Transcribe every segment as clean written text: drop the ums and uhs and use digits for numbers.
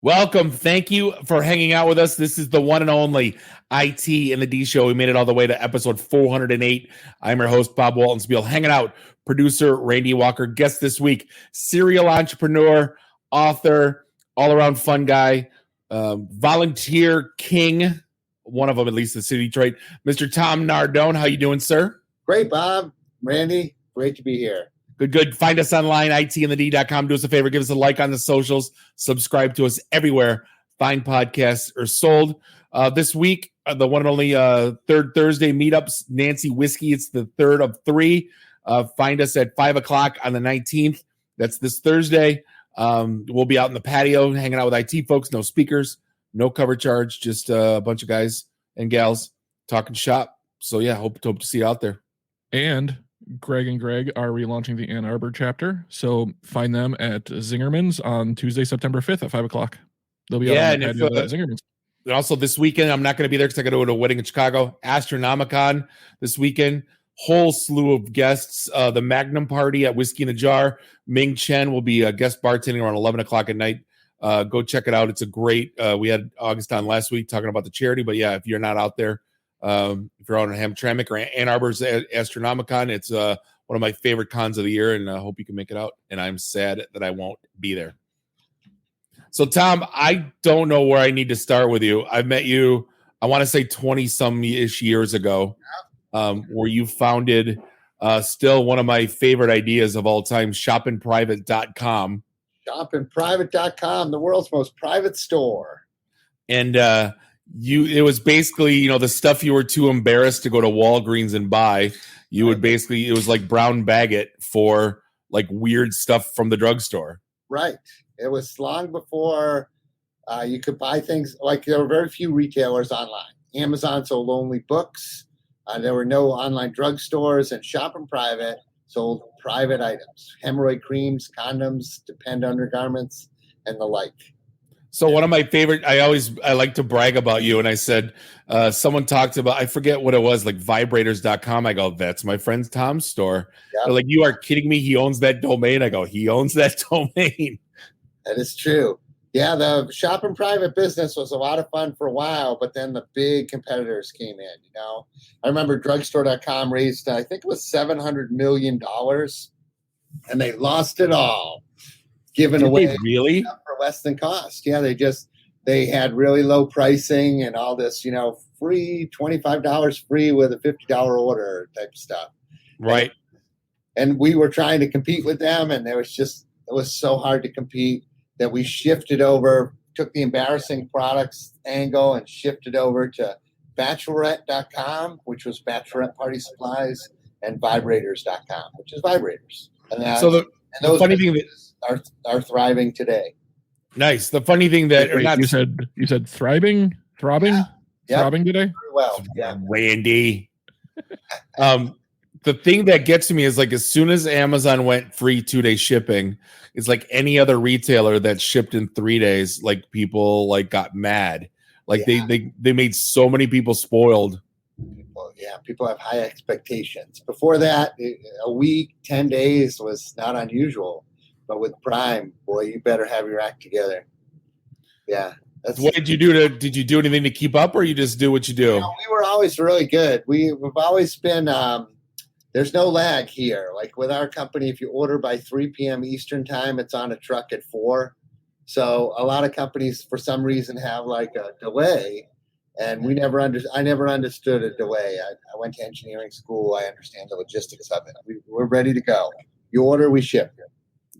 Welcome. Thank you for hanging out with us. This is the one and only IT and the D Show. We made it all the way to episode 408. I'm your host, Bob Waltonspiel, hanging out. Producer, Randy Walker. Guest this week, serial entrepreneur, author, all-around fun guy, volunteer king, one of them at least in the city of Detroit, Mr. Tom Nardone. How you doing, sir? Great, Bob. Randy, great to be here. Good. Find us online, itinthedcomp25333. Do us a favor, give us a like on the socials, subscribe to us everywhere fine podcasts are sold. This week, the one and only third Thursday meetups, Nancy Whiskey. It's the third of three. Find us at 5 o'clock on the 19th. That's this Thursday. We'll be out in the patio hanging out with IT folks. No speakers, no cover charge, just a bunch of guys and gals talking shop. So, yeah, hope to see you out there. And Greg and Greg are relaunching the Ann Arbor chapter. So find them at Zingerman's on Tuesday, September 5th at 5 o'clock. They'll be out on the patio at Zingerman's. And also this weekend, I'm not going to be there because I got to go to a wedding in Chicago. Astronomicon this weekend. Whole slew of guests. The Magnum Party at Whiskey in a Jar. Ming Chen will be a guest bartending around 11 o'clock at night. Go check it out. It's a great, we had August on last week talking about the charity. But yeah, if you're not out there, if you're out in Hamtramck or Ann Arbor's Astronomicon, it's one of my favorite cons of the year, and I hope you can make it out. And I'm sad that I won't be there. So, Tom, I don't know where I need to start with you. I've met you, I want to say 20-some-ish years ago, where you founded still one of my favorite ideas of all time, shoppingprivate.com. Shoppingprivate.com, the world's most private store. And it was basically, the stuff you were too embarrassed to go to Walgreens and buy. You would basically, it was like brown bag it for like weird stuff from the drugstore. Right. It was long before you could buy things. Like there were very few retailers online. Amazon sold only books. There were no online drugstores, and Shopping Private sold private items, hemorrhoid creams, condoms, Depend undergarments, and the like. So one of my favorite, I like to brag about you. And I said, someone talked about, I forget what it was, like vibrators.com. I go, that's my friend Tom's store. Yep. They're like, you are kidding me. He owns that domain. I go, he owns that domain. That is true. Yeah. The Shopping Private business was a lot of fun for a while, but then the big competitors came in, I remember drugstore.com raised, I think it was $700 million, and they lost it all. Given away really for less than cost. Yeah, they had really low pricing and all this, free $25 free with a $50 order type of stuff. Right. And we were trying to compete with them, and it was so hard to compete that we shifted over, took the embarrassing products angle and shifted over to bachelorette.com, which was bachelorette party supplies, and vibrators.com, which is vibrators. And those funny thing are thriving today. Nice. The funny thing that you said throbbing today. Very well, yeah. Randy. The thing that gets me is like as soon as Amazon went free 2-day shipping, it's like any other retailer that shipped in 3 days. Like people like got mad. Like they made so many people spoiled. People have high expectations. Before that, a week, 10 days was not unusual. But with Prime, boy, you better have your act together. Yeah. What did you do did you do anything to keep up, or you just do what you do? We were always really good. We've always been, there's no lag here. Like with our company, if you order by 3 p.m. Eastern time, it's on a truck at 4. So a lot of companies, for some reason, have like a delay. And I never understood a delay. I went to engineering school. I understand the logistics of it. We're ready to go. You order, we ship.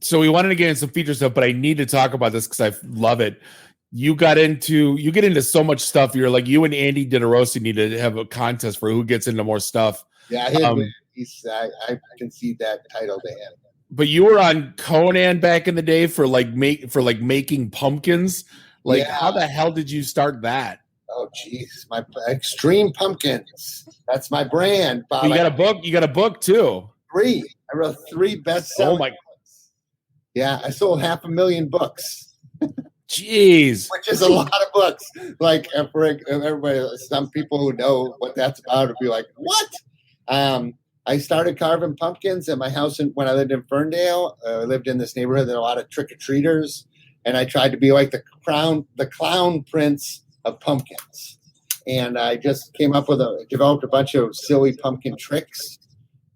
So we wanted to get into some feature stuff, but I need to talk about this because I love it. You get into so much stuff. You're like, you and Andy DiDeRossi need to have a contest for who gets into more stuff. Yeah, I concede that title to him. But you were on Conan back in the day for making pumpkins. Like, How the hell did you start that? Oh, geez, my Extreme Pumpkins. That's my brand, Bob. You got a book. You got a book too. 3. I wrote 3 bestsellers. Oh my. Yeah, I sold 500,000 books. Jeez. Which is a lot of books. Like, for everybody, some people who know what that's about would be like, what? I started carving pumpkins at my house when I lived in Ferndale. I lived in this neighborhood that had a lot of trick-or-treaters. and I tried to be like the clown prince of pumpkins. And I just developed a bunch of silly pumpkin tricks.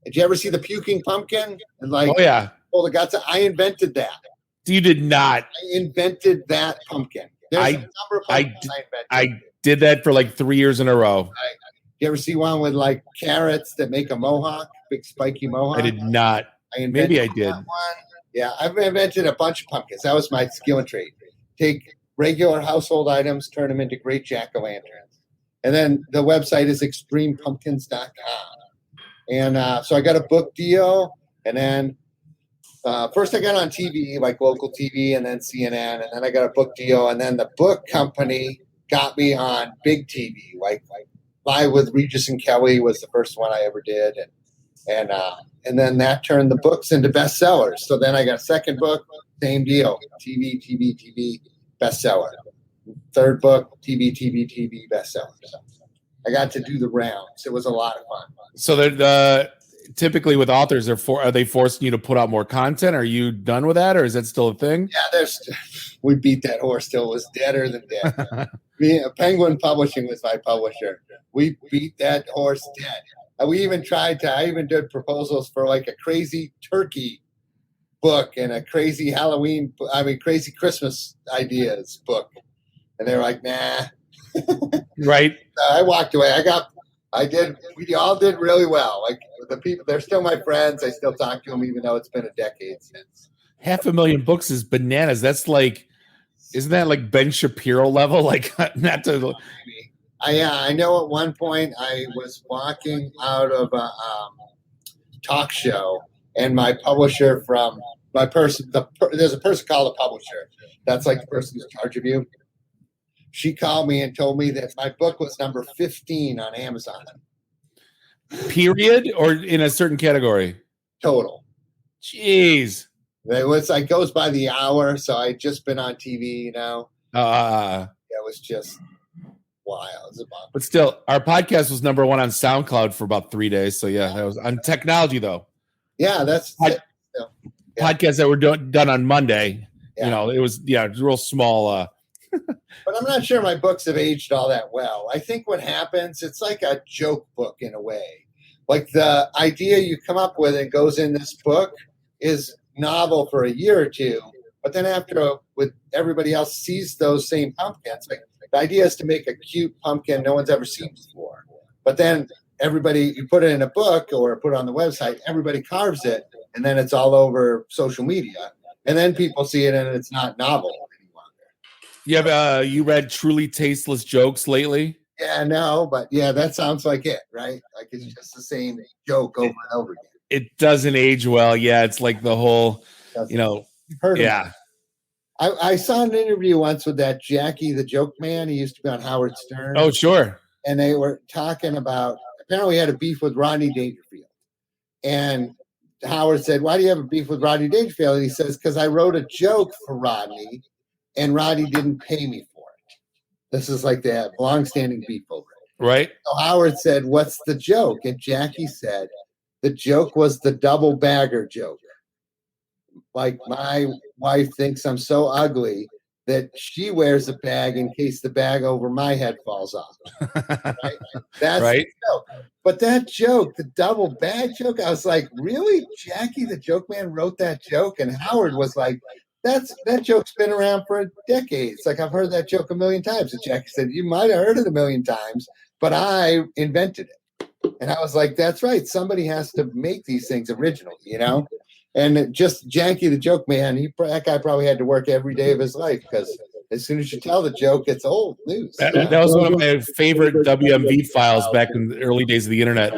Did you ever see the puking pumpkin? And oh yeah, the guts. I invented that. You did not. I invented that pumpkin. There's a number of pumpkins I did that for like 3 years in a row. You ever see one with like carrots that make a mohawk, big spiky mohawk? I did not. Maybe I did. One. Yeah, I've invented a bunch of pumpkins. That was my skill and trade. Take regular household items, turn them into great jack-o'-lanterns. And then the website is extremepumpkins.com. And so I got a book deal, and then first I got on TV, like local TV, and then CNN, and then I got a book deal, and then the book company got me on big TV, like Live with Regis and Kelly was the first one I ever did, and then that turned the books into bestsellers. So then I got a second book, same deal, TV, bestseller. Third book, TV, bestseller. So I got to do the rounds. It was a lot of fun. So typically with authors, are they forcing you to put out more content? Are you done with that, or is that still a thing? Yeah, we beat that horse till it was deader than dead. Penguin Publishing was my publisher. We beat that horse dead. We even I even did proposals for like a crazy turkey book and a crazy crazy Christmas ideas book. And they were like, nah. Right. I walked away. We all did really well. Like the people, they're still my friends. I still talk to them, even though it's been a decade since. 500,000 books is bananas. That's like, isn't that like Ben Shapiro level? Like, not to. I know at one point I was walking out of a talk show, and my publisher there's a person called a publisher. That's like the person who's in charge of you. She called me and told me that my book was number 15 on Amazon. Period, or in a certain category? Total. Jeez. It goes by the hour, so I'd just been on TV, It was just wild. But still, our podcast was number 1 on SoundCloud for about 3 days. So yeah, that was on technology though. Yeah, that's podcasts that were done on Monday. Yeah. It was real small. But I'm not sure my books have aged all that well. I think what happens, it's like a joke book in a way. Like the idea you come up with and goes in this book is novel for a year or two, but then after with everybody else sees those same pumpkins, like the idea is to make a cute pumpkin no one's ever seen before. But then you put it in a book or put it on the website, everybody carves it, and then it's all over social media. And then people see it and it's not novel. You read Truly Tasteless Jokes lately? Yeah, no, but yeah, that sounds like it, right? Like it's just the same joke over and over again. It doesn't age well. Yeah, it's like the whole, yeah. I saw an interview once with that Jackie the Joke Man. He used to be on Howard Stern. Oh, sure. And they were talking about, apparently he had a beef with Rodney Dangerfield. And Howard said, why do you have a beef with Rodney Dangerfield? And he says, because I wrote a joke for Rodney, and Rodney didn't pay me for it. This is like they have long-standing beef over it. Right. So Howard said, what's the joke? And Jackie said, the joke was the double bagger joke. Like my wife thinks I'm so ugly that she wears a bag in case the bag over my head falls off. Right? That's right. The joke. But that joke, the double bag joke, I was like, really? Jackie the Joke Man wrote that joke? And Howard was like, that joke's been around for decades. Like I've heard that joke a million times. And Jackie said, you might have heard it a million times, but I invented it. And I was like, that's right. Somebody has to make these things original, And just Jackie the Joke Man, that guy probably had to work every day of his life because as soon as you tell the joke, it's old news. That was one of my favorite WMV files back in the early days of the internet.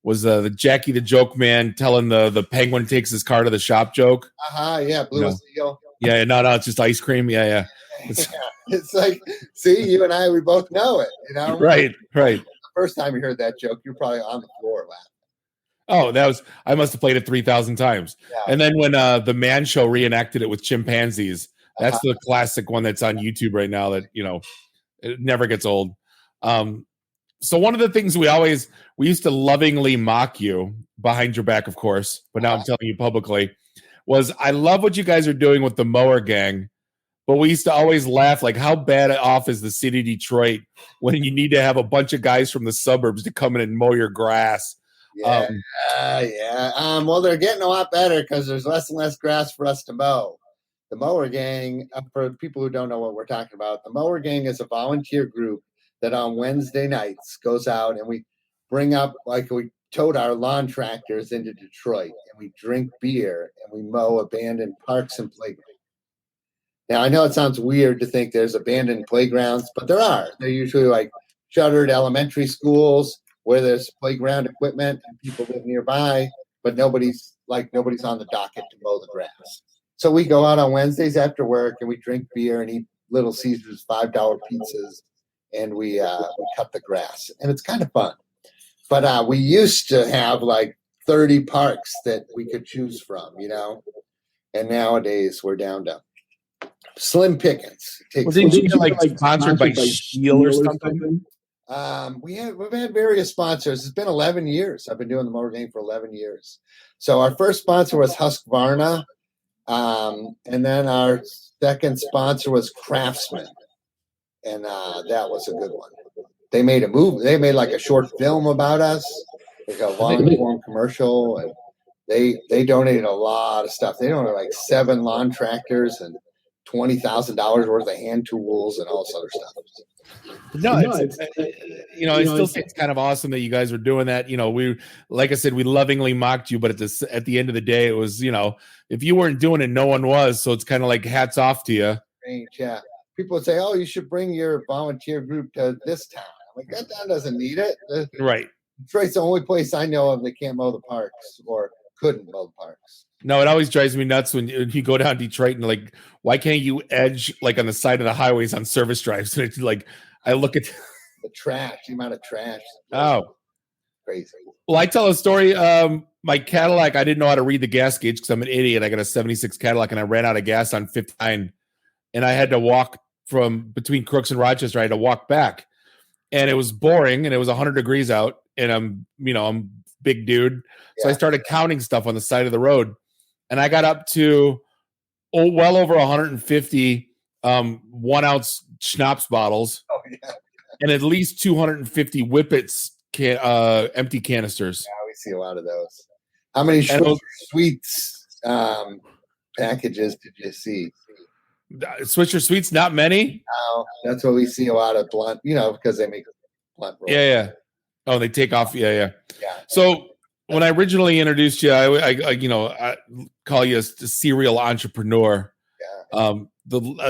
Was the Jackie the Joke Man telling the penguin takes his car to the shop joke? Yeah, blue seal. Yeah, no, it's just ice cream. Yeah. It's like, see, you and I, we both know it, Right. The first time you heard that joke, you're probably on the floor laughing. Oh, I must have played it 3,000 times. Yeah. And then when the Man Show reenacted it with chimpanzees, that's the classic one that's on YouTube right now that, it never gets old. So one of the things we used to lovingly mock you behind your back, of course, but now I'm telling you publicly, was I love what you guys are doing with the Mower Gang, But we used to always laugh, like, how bad off is the city of Detroit when you need to have a bunch of guys from the suburbs to come in and mow your grass? Yeah. Well, they're getting a lot better because there's less and less grass for us to mow. The Mower Gang, for people who don't know what we're talking about, the Mower Gang is a volunteer group that on Wednesday nights goes out and we bring up, like we towed our lawn tractors into Detroit and we drink beer and we mow abandoned parks and playgrounds. Now, I know it sounds weird to think there's abandoned playgrounds, but there are. They're usually like shuttered elementary schools where there's playground equipment and people live nearby, but nobody's on the docket to mow the grass. So we go out on Wednesdays after work and we drink beer and eat Little Caesars $5 pizzas and we cut the grass. And it's kind of fun. But we used to have like 30 parks that we could choose from, and nowadays we're down to slim pickings. Didn't you get like sponsored by Shield or something? We've had various sponsors. It's been 11 years. I've been doing the Mower Gang for 11 years. So our first sponsor was Husqvarna. And then our second sponsor was Craftsman. And that was a good one. They made a movie. They made like a short film about us, like a long-form commercial. And they donated a lot of stuff. They donated like 7 lawn tractors and $20,000 worth of hand tools and all this other stuff. I still think it's kind of awesome that you guys were doing that. We, like I said, we lovingly mocked you, but at the end of the day, it was, if you weren't doing it, no one was. So it's kind of like hats off to you. Yeah. People would say, "Oh, you should bring your volunteer group to this town." I'm like, that town doesn't need it. Right. Detroit's the only place I know of that can't mow the parks or couldn't mow the parks. No, it always drives me nuts when you go down Detroit and like, why can't you edge like on the side of the highways on service drives? And it's like, I look at the amount of trash. Oh, crazy. Well, I tell a story. My Cadillac, I didn't know how to read the gas gauge because I'm an idiot. I got a 76 Cadillac and I ran out of gas on 59 and I had to walk from between Crooks and Rochester. I had to walk back and it was boring and it was 100 degrees out and I'm big dude. So I started counting stuff on the side of the road and I got up to well over 150 1 ounce schnapps bottles and at least 250 Whippets empty canisters. Yeah, we see a lot of those. How many sweets packages did you see? Swisher Sweets, not many. No, that's what we see a lot of blunt, because they make blunt rolls. Yeah. Oh, they take off. Yeah. So when I originally introduced you, I call you a serial entrepreneur. Yeah.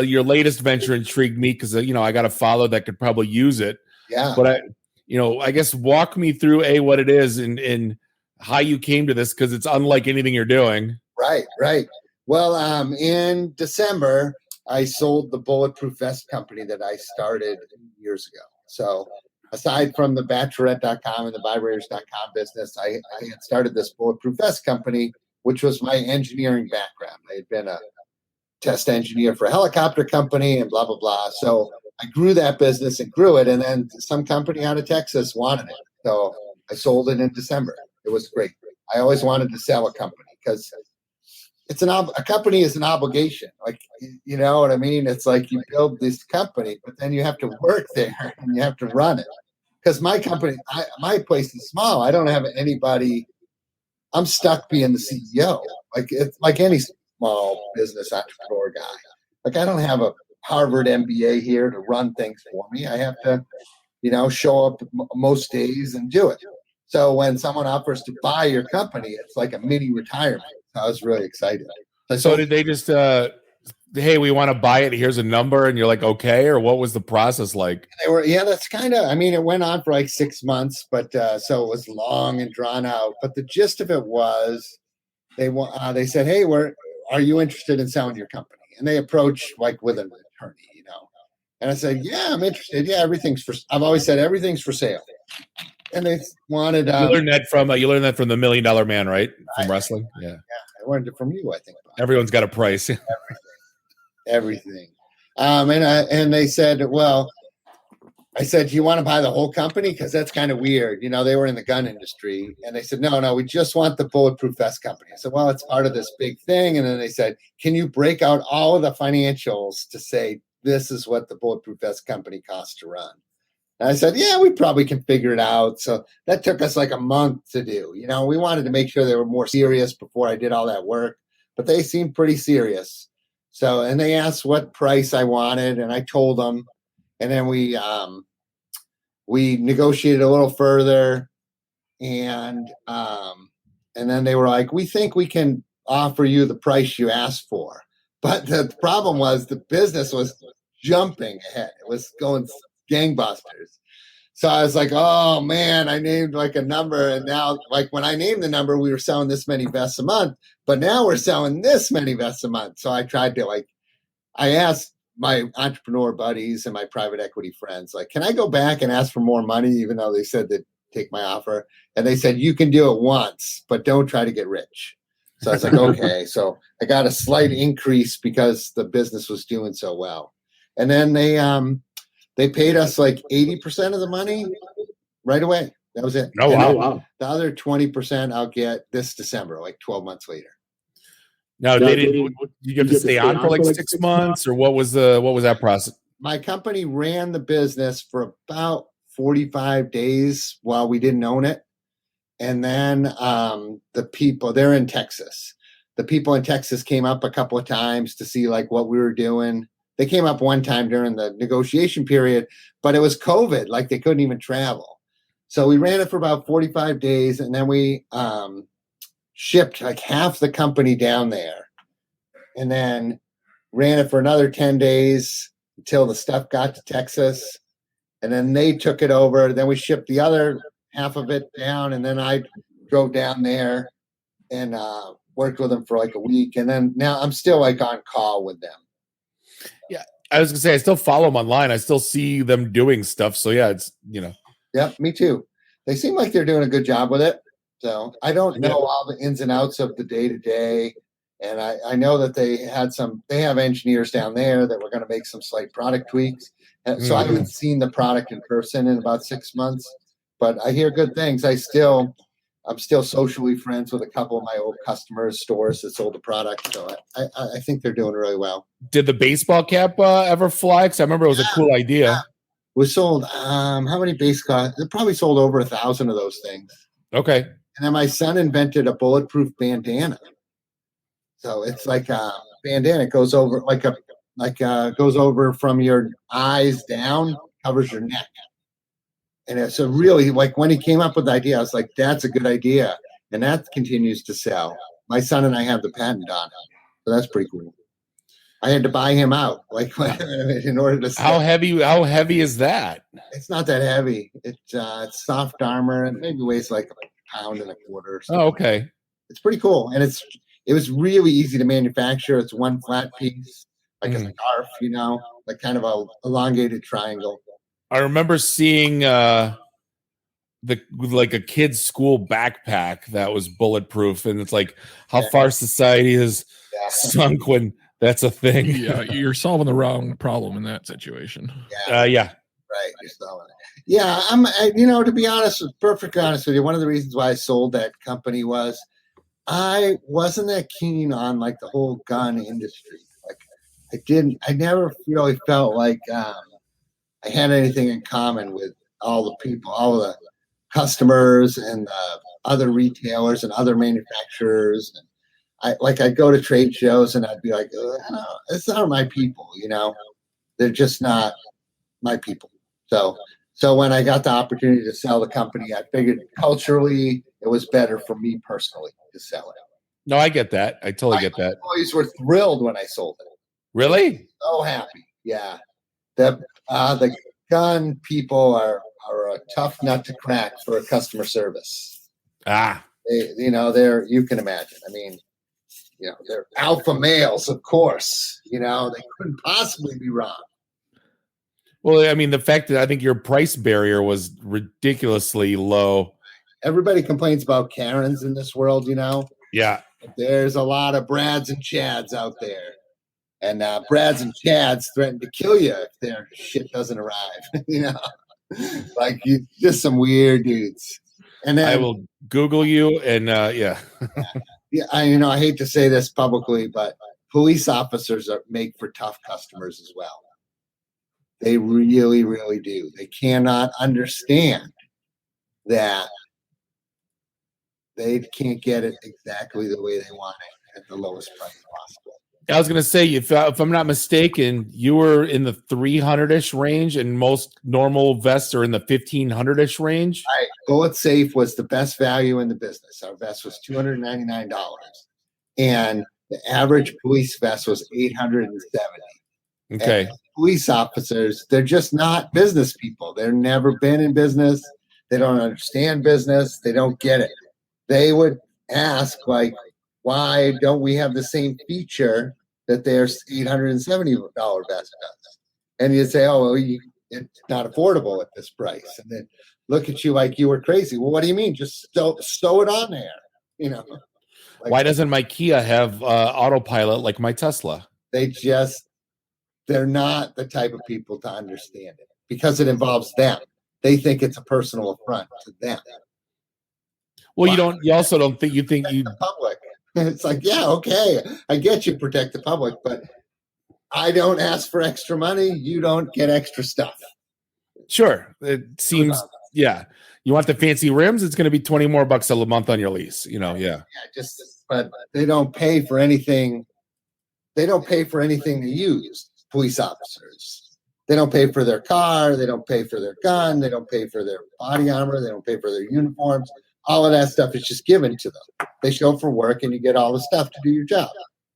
Your latest venture intrigued me because I got a follow that could probably use it. Yeah. But I guess walk me through what it is and how you came to this because it's unlike anything you're doing. Right. Well, in December, I sold the bulletproof vest company that I started years ago. So aside from the bachelorette.com and the vibrators.com business, I had started this bulletproof vest company, which was my engineering background. I had been a test engineer for a helicopter company and blah, blah, blah. So I grew that business and grew it. And then some company out of Texas wanted it. So I sold it in December. It was great. I always wanted to sell a company because a company is an obligation. Like, you know what I mean? It's like you build this company, but then you have to work there and you have to run it. Because my company, my place is small. I don't have anybody. I'm stuck being the CEO. It's like any small business entrepreneur guy. Like I don't have a Harvard MBA here to run things for me. I have to, show up most days and do it. So when someone offers to buy your company, it's like a mini retirement. I was really excited. So did they just, hey, we want to buy it. Here's a number. And you're like, okay. Or what was the process like? That's kind of, it went on for like 6 months, but so it was long and drawn out. But the gist of it was they said, hey, are you interested in selling your company? And they approached with an attorney, And I said, yeah, I'm interested. Yeah, I've always said everything's for sale. And they wanted. You learned that from the $1 Million Man, right? From wrestling. Yeah. I learned it from you, I think. Everyone's got a price. Everything. And they said, well, I said, do you want to buy the whole company? Because that's kind of weird. They were in the gun industry. And they said, no, we just want the Bulletproof Vest company. I said, well, it's part of this big thing. And then they said, can you break out all of the financials to say this is what the Bulletproof Vest company costs to run? And I said, yeah, we probably can figure it out. So that took us like a month to do. We wanted to make sure they were more serious before I did all that work. But they seemed pretty serious. So, and they asked what price I wanted. And I told them. And then we negotiated a little further, and then they were like, we think we can offer you the price you asked for. But the problem was the business was jumping ahead. It was going gangbusters. So I was like, oh man, I named like a number. And now, like when I named the number, we were selling this many vests a month, but now we're selling this many vests a month. So I tried to I asked my entrepreneur buddies and my private equity friends, like, can I go back and ask for more money, even though they said they'd take my offer? And they said, you can do it once, but don't try to get rich. So I was like, okay. So I got a slight increase because the business was doing so well. And then they paid us like 80% of the money right away. That was it. Oh, wow. The other 20% I'll get this December, like 12 months later. Now, they didn't. You have to stay on for like 6 months, or what was that process? My company ran the business for about 45 days while we didn't own it, and then the people, they're in Texas. The people in Texas came up a couple of times to see like what we were doing. They came up one time during the negotiation period, but it was COVID, like they couldn't even travel. So we ran it for about 45 days, and then we shipped like half the company down there, and then ran it for another 10 days until the stuff got to Texas, and then they took it over. Then we shipped the other half of it down, and then I drove down there and worked with them for like a week, and then now I'm still like on call with them. Yeah, I was gonna say I still follow them online. I still see them doing stuff. So yeah, it's Yep, me too. They seem like they're doing a good job with it. So I don't know all the ins and outs of the day to day. And I know that they have engineers down there that were going to make some slight product tweaks. So I haven't seen the product in person in about 6 months, but I hear good things. I'm still socially friends with a couple of my old customers, stores that sold the product. So I think they're doing really well. Did the baseball cap ever fly? Because I remember it was a cool idea. Yeah. We sold, how many baseball? They probably sold over 1,000 of those things. Okay. And then my son invented a bulletproof bandana. So it's like a bandana. It goes over goes over from your eyes down, covers your neck. And it's a really, like when he came up with the idea, I was like, that's a good idea. And that continues to sell. My son and I have the patent on it. So that's pretty cool. I had to buy him out, like in order to sell. How heavy is that? It's not that heavy. It's soft armor and maybe weighs like a pound and a quarter. Oh, okay. It's pretty cool. And it was really easy to manufacture. It's one flat piece, like a scarf, like kind of a elongated triangle. I remember seeing a kid's school backpack that was bulletproof, and it's like how far society has sunk when that's a thing. Yeah, you're solving the wrong problem in that situation. Yeah. Yeah. Right. You're solving it. Yeah. To be honest, perfectly honest with you, one of the reasons why I sold that company was I wasn't that keen on like the whole gun industry. Like I never really felt like I had anything in common with all the people, all the customers and other retailers and other manufacturers. And I'd go to trade shows and I'd be like, it's not my people, they're just not my people. So when I got the opportunity to sell the company, I figured culturally it was better for me personally to sell it. No, I get that. I totally get that. Employees were thrilled when I sold it. Really? So happy. Yeah. The gun people are a tough nut to crack for a customer service. You can imagine. I mean, they're alpha males, of course. They couldn't possibly be wrong. Well, I mean, the fact that I think your price barrier was ridiculously low. Everybody complains about Karens in this world, Yeah. There's a lot of Brads and Chads out there. And Brads and Chads threaten to kill you if their shit doesn't arrive, Like you, just some weird dudes. And then I will Google you and yeah. Yeah, I hate to say this publicly, but police officers make for tough customers as well. They really, really do. They cannot understand that they can't get it exactly the way they want it at the lowest price possible. I was going to say, if I'm not mistaken, you were in the 300-ish range, and most normal vests are in the 1,500-ish range. Right. Bullet Safe was the best value in the business. Our vest was $299, and the average police vest was $870. Okay. And police officers, they're just not business people. They've never been in business. They don't understand business. They don't get it. They would ask, like, why don't we have the same feature that their $870 vest does? And you'd say, oh, well, it's not affordable at this price. And then look at you like you were crazy. Well, what do you mean? Just sew it on there. Like, why doesn't my Kia have autopilot like my Tesla? They're not the type of people to understand it because it involves them. They think it's a personal affront to them. Well, you also don't think you the public. It's like, yeah, okay, I get you protect the public, but I don't ask for extra money. You don't get extra stuff. Sure. It seems, yeah. You want the fancy rims? It's going to be $20 more a month on your lease. Yeah. But they don't pay for anything. They don't pay for anything to use. Police officers. They don't pay for their car. They don't pay for their gun. They don't pay for their body armor. They don't pay for their uniforms. All of that stuff is just given to them. They show up for work and you get all the stuff to do your job.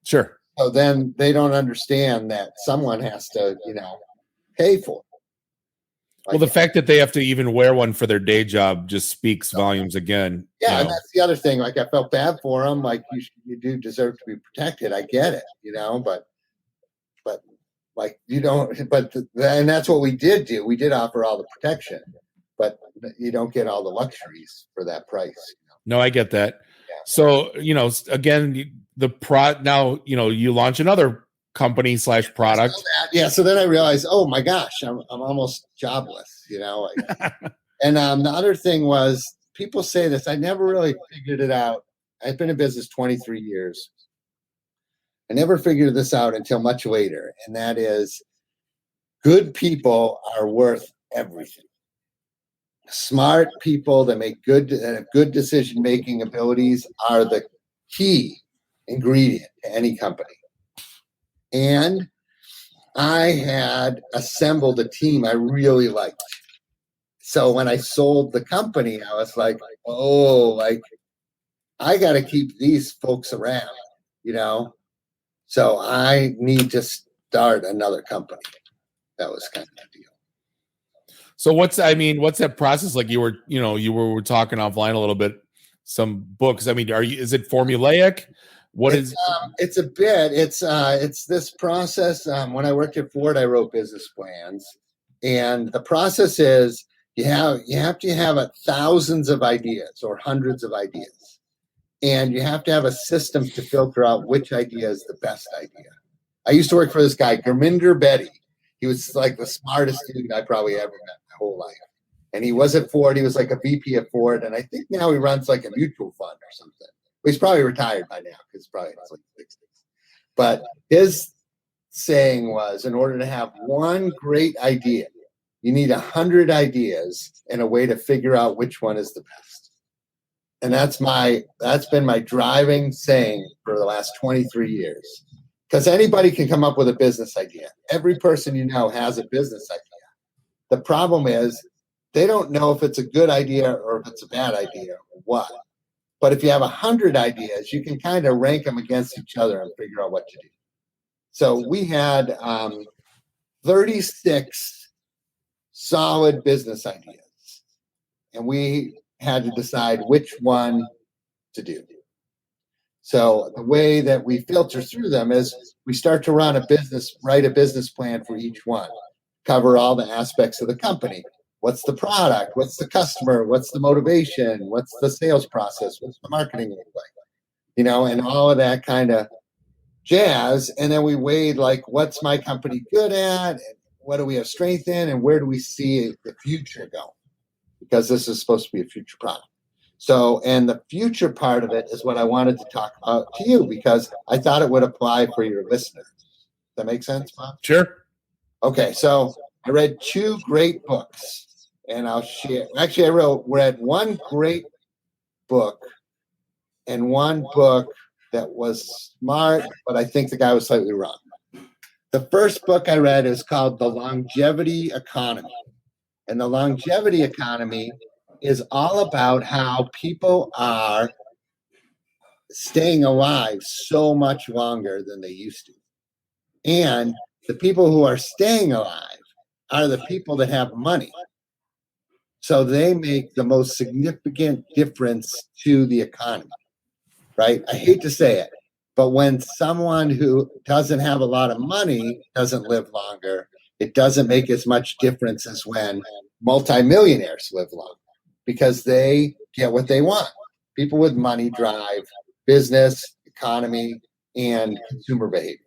Sure. So then they don't understand that someone has to, pay for it. Well, the fact that they have to even wear one for their day job just speaks volumes again. Yeah, and that's the other thing. Like, I felt bad for them. Like, you do deserve to be protected. I get it, but like, you don't. And that's what we did do. We did offer all the protection, but you don't get all the luxuries for that price. No, I get that. Yeah. So again, now you launch another company / product. Yeah. So then I realized, oh my gosh, I'm almost jobless, And the other thing was, people say this, I never really figured it out. I've been in business 23 years. I never figured this out until much later. And that is, good people are worth everything. Smart people that have good decision-making abilities are the key ingredient to any company. And I had assembled a team I really liked. So when I sold the company, I was like, I got to keep these folks around, So I need to start another company. That was kind of the deal. So what's that process like? You were talking offline a little bit, some books. Is it formulaic? It's a bit. It's this process. When I worked at Ford, I wrote business plans, and the process is you have to have thousands of ideas or hundreds of ideas, and you have to have a system to filter out which idea is the best idea. I used to work for this guy, Gurminder Bedi. He was like the smartest dude I probably ever met my whole life, and he was at Ford. He was like a VP at Ford, and I think now he runs like a mutual fund or something. He's probably retired by now because probably it's like 60s. But his saying was, in order to have one great idea, you need 100 ideas and a way to figure out which one is the best. And that's been my driving saying for the last 23 years. Because anybody can come up with a business idea. Every person has a business idea. The problem is they don't know if it's a good idea or if it's a bad idea or what. But if you have 100 ideas, you can kind of rank them against each other and figure out what to do. So we had 36 solid business ideas, and we had to decide which one to do. So the way that we filter through them is we start to write a business plan for each one, cover all the aspects of the company. What's the product? What's the customer? What's the motivation? What's the sales process? What's the marketing look like? And all of that kind of jazz. And then we weighed, like, what's my company good at? And what do we have strength in, and where do we see the future go? Because this is supposed to be a future product. So, and the future part of it is what I wanted to talk about to you, because I thought it would apply for your listeners. Does that make sense, Bob? Sure. Okay, so I read 2 great books, and I'll share. Actually, I read one great book and one book that was smart, but I think the guy was slightly wrong. The first book I read is called The Longevity Economy. And the longevity economy is all about how people are staying alive so much longer than they used to. And the people who are staying alive are the people that have money. So they make the most significant difference to the economy, right? I hate to say it, but when someone who doesn't have a lot of money doesn't live longer, it doesn't make as much difference as when multimillionaires live long, because they get what they want. People with money drive business, economy, and consumer behavior.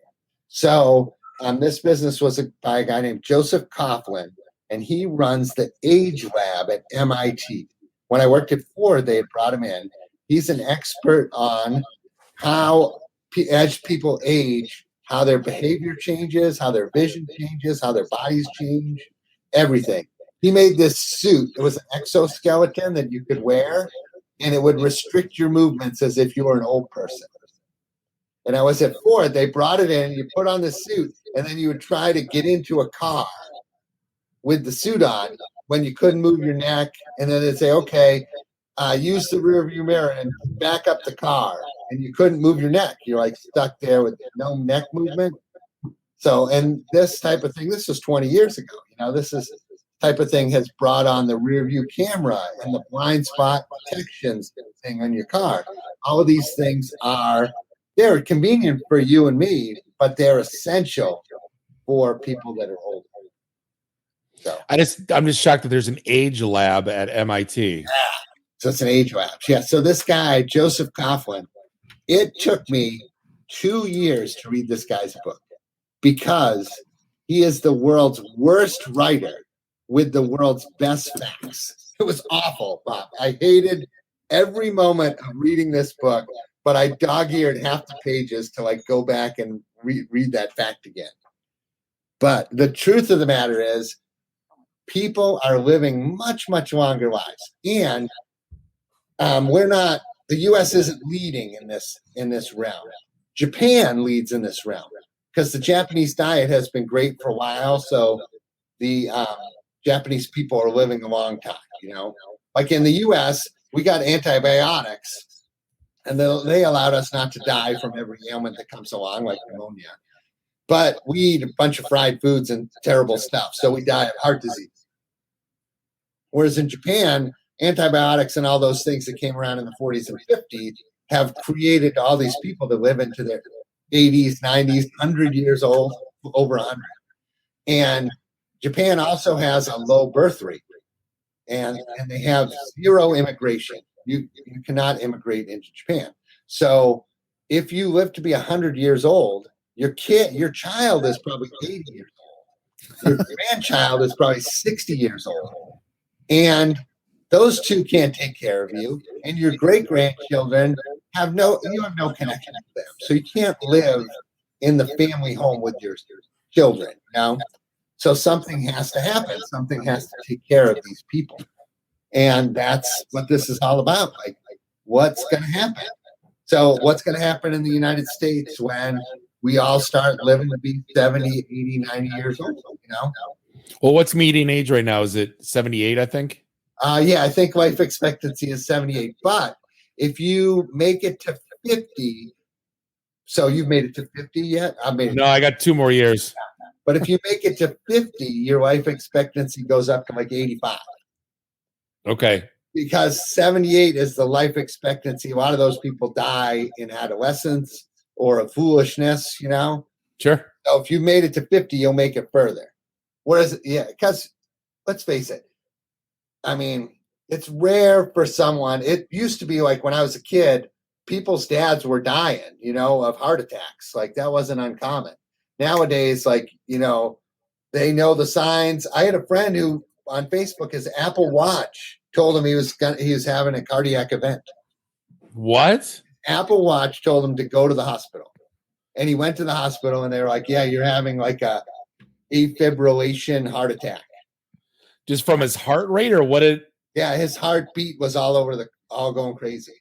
So this business was by a guy named Joseph Coughlin, and he runs the Age Lab at MIT. When I worked at Ford, they had brought him in. He's an expert on how, as people age, how their behavior changes, how their vision changes, how their bodies change, everything. He made this suit. It was an exoskeleton that you could wear, and it would restrict your movements as if you were an old person. And I was at Ford. They brought it in. You put on the suit, and then you would try to get into a car with the suit on when you couldn't move your neck. And then they'd say, okay, use the rear view mirror and back up the car. And you couldn't move your neck. You're like stuck there with no neck movement. So, and this type of thing, this was 20 years ago. You know, this is type of thing has brought on the rear view camera and the blind spot protections thing on your car. All of these things they're convenient for you and me, but they're essential for people that are older. So I'm just shocked that there's an age lab at MIT. Yeah. So it's an age lab. Yeah. So this guy, Joseph Coughlin, it took me 2 years to read this guy's book, because he is the world's worst writer with the world's best facts. It was awful, Bob. I hated every moment of reading this book, but I dog-eared half the pages to like go back and read that fact again. But the truth of the matter is, people are living much, much longer lives. And the U.S. isn't leading in this realm. Japan leads in this realm, because the Japanese diet has been great for a while. So the Japanese people are living a long time, you know. Like in the U.S., we got antibiotics, and they allowed us not to die from every ailment that comes along, like pneumonia. But we eat a bunch of fried foods and terrible stuff, so we die of heart disease. Whereas in Japan, antibiotics and all those things that came around in the 40s and 50s have created all these people that live into their 80s, 90s, 100 years old, over 100. And Japan also has a low birth rate, and they have zero immigration. You cannot immigrate into Japan. So if you live to be 100 years old, your child is probably 80 years old. Your grandchild is probably 60 years old. And those two can't take care of you. And your great-grandchildren have no connection with them. So you can't live in the family home with your children, you know? So something has to happen. Something has to take care of these people. And that's what this is all about. Like what's going to happen? So what's going to happen in the United States when we all start living to be 70, 80, 90 years old, you know? Well, what's median age right now? Is it 78, I think? Yeah, I think life expectancy is 78. But if you make it to 50, so you've made it to 50 yet? No, I got 2 more years. But if you make it to 50, your life expectancy goes up to like 85. Okay. Because 78 is the life expectancy. A lot of those people die in adolescence or of foolishness, you know? Sure. So if you made it to 50, you'll make it further. Whereas, because let's face it, I mean, it's rare for someone. It used to be like when I was a kid, people's dads were dying, you know, of heart attacks. Like that wasn't uncommon. Nowadays, like, you know, They know the signs. I had a friend who on Facebook, his Apple Watch told him he was having a cardiac event. What? Apple Watch told him to go to the hospital. And he went to the hospital and they were like, yeah, you're having like a afibrillation heart attack. Just from his heart rate or what it? Yeah, his heartbeat was all going crazy.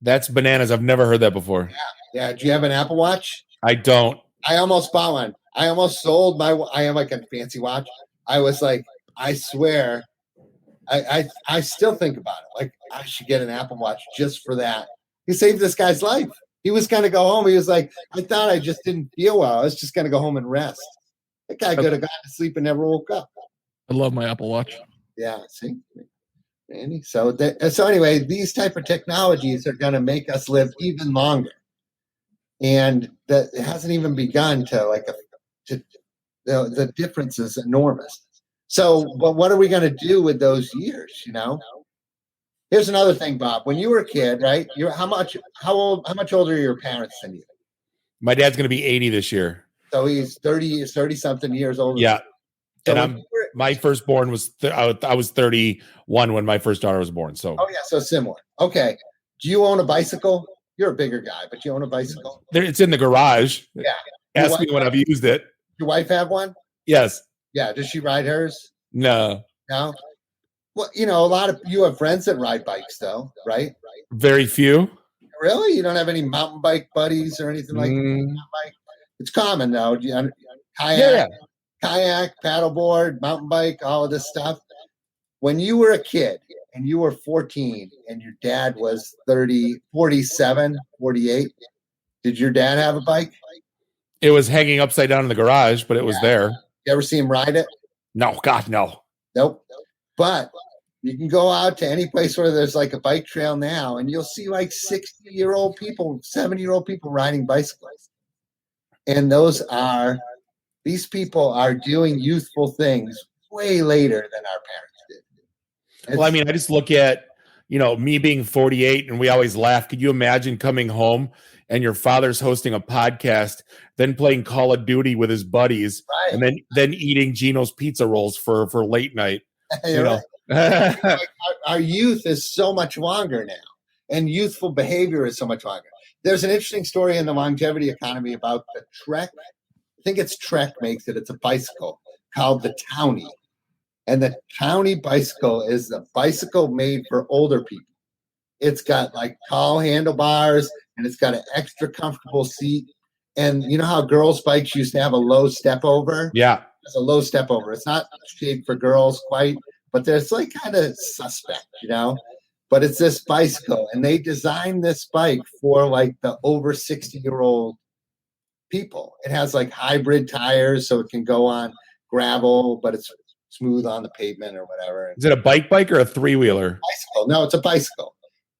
That's bananas. I've never heard that before. Yeah. Do you have an Apple Watch? I don't. I almost bought one. I almost sold I have like a fancy watch. I was like, I swear, I still think about it. Like, I should get an Apple Watch just for that. He saved this guy's life. He was going to go home. He was like, I thought I just didn't feel well. I was just going to go home and rest. That guy could have gone to sleep and never woke up. I love my Apple Watch. Yeah, see? Andy. So anyway, these type of technologies are going to make us live even longer. And that it hasn't even begun the difference is enormous. So, but what are we going to do with those years? Here's another thing, Bob. When you were a kid, right? How much older are your parents than you? My dad's going to be 80 this year. So he's 30 something years older. Yeah. So and my firstborn was I was 31 when my first daughter was born. So so similar. Okay. Do you own a bicycle? You're a bigger guy, but you own a bicycle? It's in the garage. Yeah. Ask me when I've used it. Your wife have one? Yes. Yeah. Does she ride hers? No. No. Well, a lot of you have friends that ride bikes, though, right? Very few. Really? You don't have any mountain bike buddies or anything like that? It's common, though. Kayak, paddleboard, mountain bike, all of this stuff. When you were a kid and you were 14 and your dad was 47, 48, did your dad have a bike? It was hanging upside down in the garage, but it was there. You ever see him ride it? No, God, no. Nope. But you can go out to any place where there's like a bike trail now, and you'll see like 60-year-old people, 70-year-old people riding bicycles. And these people are doing youthful things way later than our parents did. Well, I mean, I just look at, me being 48 and we always laugh. Could you imagine coming home and your father's hosting a podcast, then playing Call of Duty with his buddies, right, and then eating Gino's pizza rolls for late night? Right. Our youth is so much longer now, and youthful behavior is so much longer. There's an interesting story in the longevity economy about the Trek. I think it's Trek makes it. It's a bicycle called the Townie. And the Townie bicycle is the bicycle made for older people. It's got like tall handlebars and it's got an extra comfortable seat. And you know how girls' bikes used to have a low step over? Yeah. It's a low step over. It's not shaped for girls quite, but there's like kind of suspect, But it's this bicycle, and they designed this bike for like the over 60-year-old people. It has like hybrid tires, so it can go on gravel, but it's smooth on the pavement or whatever. Is it a bike or a three-wheeler? Bicycle. No, it's a bicycle.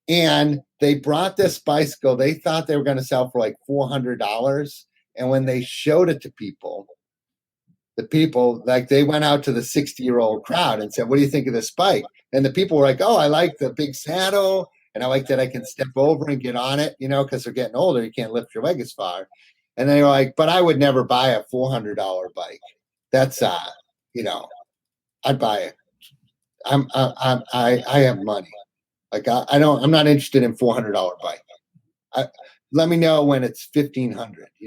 And they brought this bicycle. They thought they were going to sell for like $400. And when they showed it to people, the people, like, they went out to the 60-year-old crowd and said, what do you think of this bike? And the people were like, oh, I like the big saddle. And I like that I can step over and get on it, because they're getting older. You can't lift your leg as far. And they were like, but I would never buy a $400 bike. That's, I'd buy it. I have money. Like, I'm not interested in $400 bike. Let me know when it's $1,500.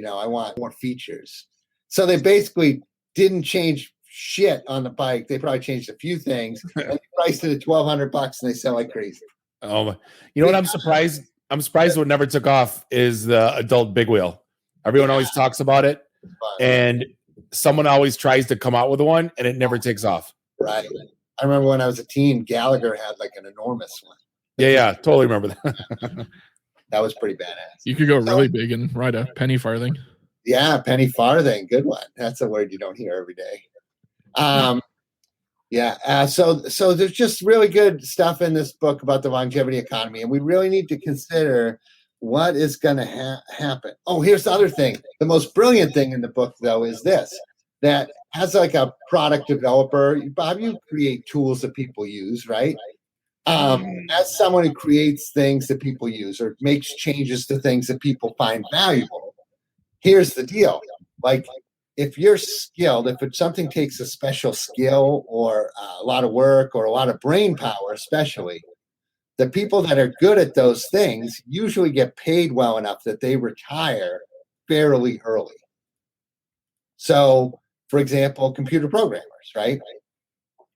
I want more features. So they basically didn't change shit on the bike. They probably changed a few things. And they priced it at $1,200 and they sell like crazy. Oh, you know what? I'm surprised what never took off is the adult big wheel. Everyone always talks about it, and someone always tries to come out with one, and it never takes off. Right. I remember when I was a teen, Gallagher had like an enormous one. Yeah, totally remember that. That was pretty badass. You could go really big and ride a penny farthing. Yeah, penny farthing, good one. That's a word you don't hear every day. So there's just really good stuff in this book about the longevity economy, and we really need to consider what is going to happen. Oh, here's the other thing. The most brilliant thing in the book, though, is this, that as like a product developer, Bob, you create tools that people use, right? As someone who creates things that people use or makes changes to things that people find valuable, here's the deal. Like, if you're skilled, if something takes a special skill or a lot of work or a lot of brain power, especially, the people that are good at those things usually get paid well enough that they retire fairly early. So, for example, computer programmers, right?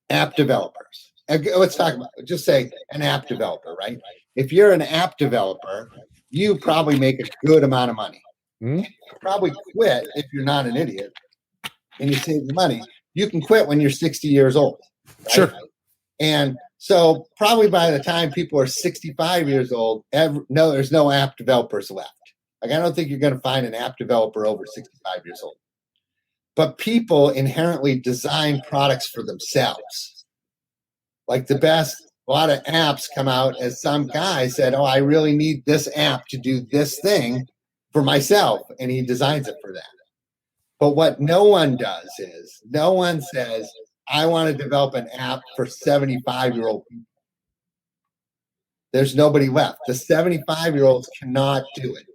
App developers. Let's talk about, just say an app developer, right? If you're an app developer, you probably make a good amount of money. Mm-hmm. You probably quit if you're not an idiot and you save the money. You can quit when you're 60 years old. Right? Sure. And so probably by the time people are 65 years old, there's no app developers left. Like, I don't think you're going to find an app developer over 65 years old. But people inherently design products for themselves. Like a lot of apps come out as some guy said, oh, I really need this app to do this thing for myself. And he designs it for that. But what no one does is no one says, I want to develop an app for 75-year-old people. There's nobody left. The 75-year-olds cannot do it.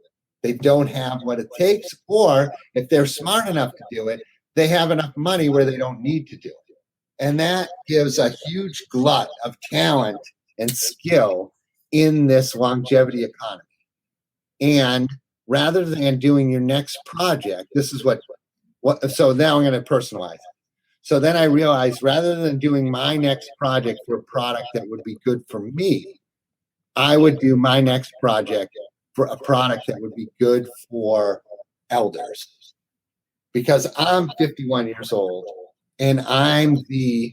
They don't have what it takes, or if they're smart enough to do it, they have enough money where they don't need to do it. And that gives a huge glut of talent and skill in this longevity economy. And rather than doing your next project, this is what so now I'm going to personalize it. So then I realized rather than doing my next project for a product that would be good for me, I would do my next project for a product that would be good for elders. Because I'm 51 years old and I'm the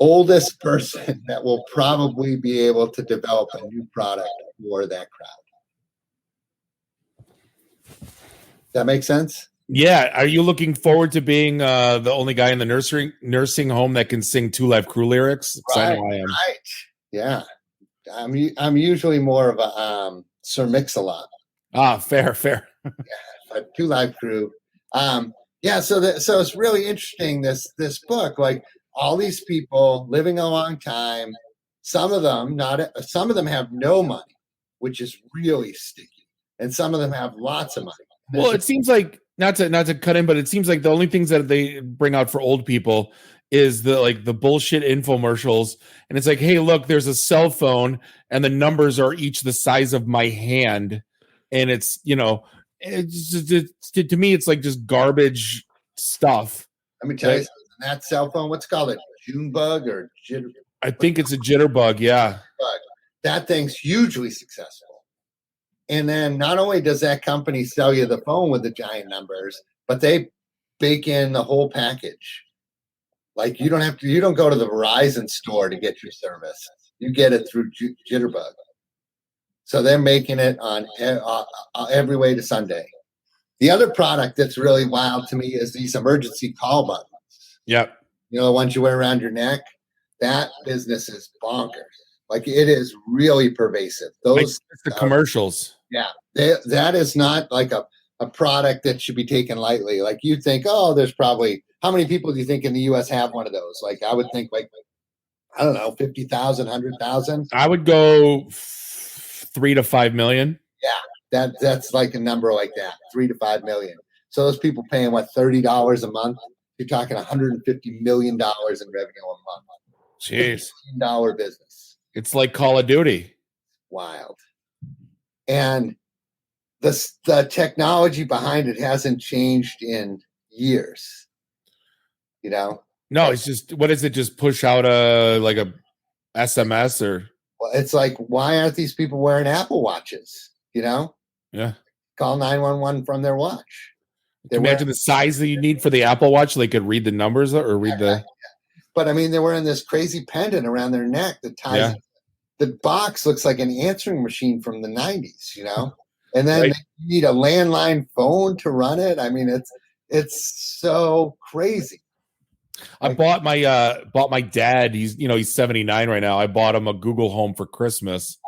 oldest person that will probably be able to develop a new product for that crowd. That make sense? Yeah. Are you looking forward to being the only guy in the nursing home that can sing Two Live Crew lyrics? Right, I know I am. right. Yeah. I'm usually more of a Sir Mix-a-Lot. Ah, fair. Yeah, but Two Live Crew. Yeah, so it's really interesting, this book, like all these people living a long time, some of them have no money, which is really sticky, and some of them have lots of money. Well, it seems like not to cut in, but it seems like the only things that they bring out for old people is the bullshit infomercials, and it's like, hey, look, there's a cell phone, and the numbers are each the size of my hand, and it's to me, it's like just garbage stuff. Let me tell you something. That cell phone, what's it called, a June bug or jitter? I think it's a jitterbug. Yeah, that thing's hugely successful. And then not only does that company sell you the phone with the giant numbers, but they bake in the whole package. Like you don't go to the Verizon store to get your service. You get it through Jitterbug. So they're making it on every way to Sunday. The other product that's really wild to me is these emergency call buttons. Yep. The ones you wear around your neck. That business is bonkers. Like it is really pervasive. Those the commercials. Yeah, that is not like a product that should be taken lightly. Like you think, oh, there's probably, how many people do you think in the U.S. have one of those? Like I would think I don't know, 50,000, 100,000. I would go 3 to 5 million. Yeah, that's like a number like that, 3 to 5 million. So those people paying $30 a month, you're talking $150 million in revenue a month. Jeez, $15 business. It's like Call of Duty. Wild. And the technology behind it hasn't changed in years. No, it's just, what is it? Just push out a SMS or? Well, it's like, why aren't these people wearing Apple Watches? Yeah. Call 911 from their watch. Imagine the size that you need for the Apple Watch. They could read the numbers or read the. But I mean, they're wearing this crazy pendant around their neck that ties. The box looks like an answering machine from the 90s, and then you need a landline phone to run it. I mean, it's so crazy. I bought my dad. He's 79 right now. I bought him a Google Home for Christmas,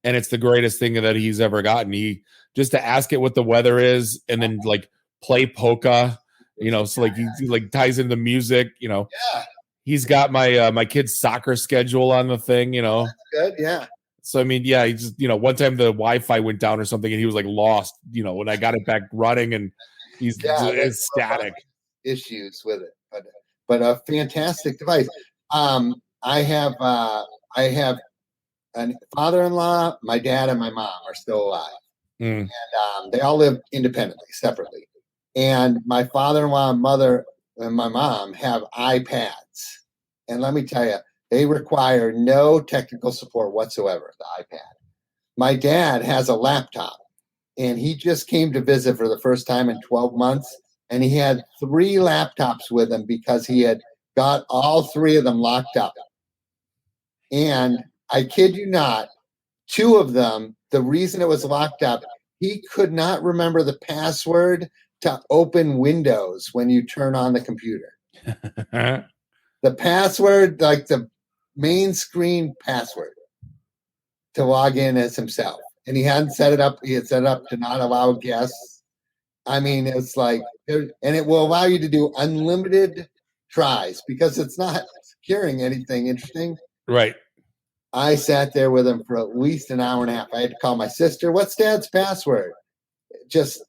and it's the greatest thing that he's ever gotten. He just to ask it what the weather is, and then play polka, so he ties into music, Yeah. He's got my kid's soccer schedule on the thing, That's good, yeah. So I mean, yeah, he just one time the Wi-Fi went down or something, and he was lost. When I got it back running, and He's ecstatic. Issues with it, but a fantastic device. I have a father-in-law. My dad and my mom are still alive, and they all live independently, separately. And my father-in-law, mother, and my mom have iPads, and let me tell you, they require no technical support whatsoever. The iPad. My dad has a laptop, and he just came to visit for the first time in 12 months. And he had 3 laptops with him because he had got all 3 of them locked up. And I kid you not, 2 of them, the reason it was locked up, he could not remember the password to open Windows when you turn on the computer. The password, like the main screen password to log in as himself. And he hadn't set it up. He had set it up to not allow guests. I mean, it's like, and it will allow you to do unlimited tries because it's not securing anything interesting. Right. I sat there with him for at least an hour and a half. I had to call my sister. What's Dad's password? Just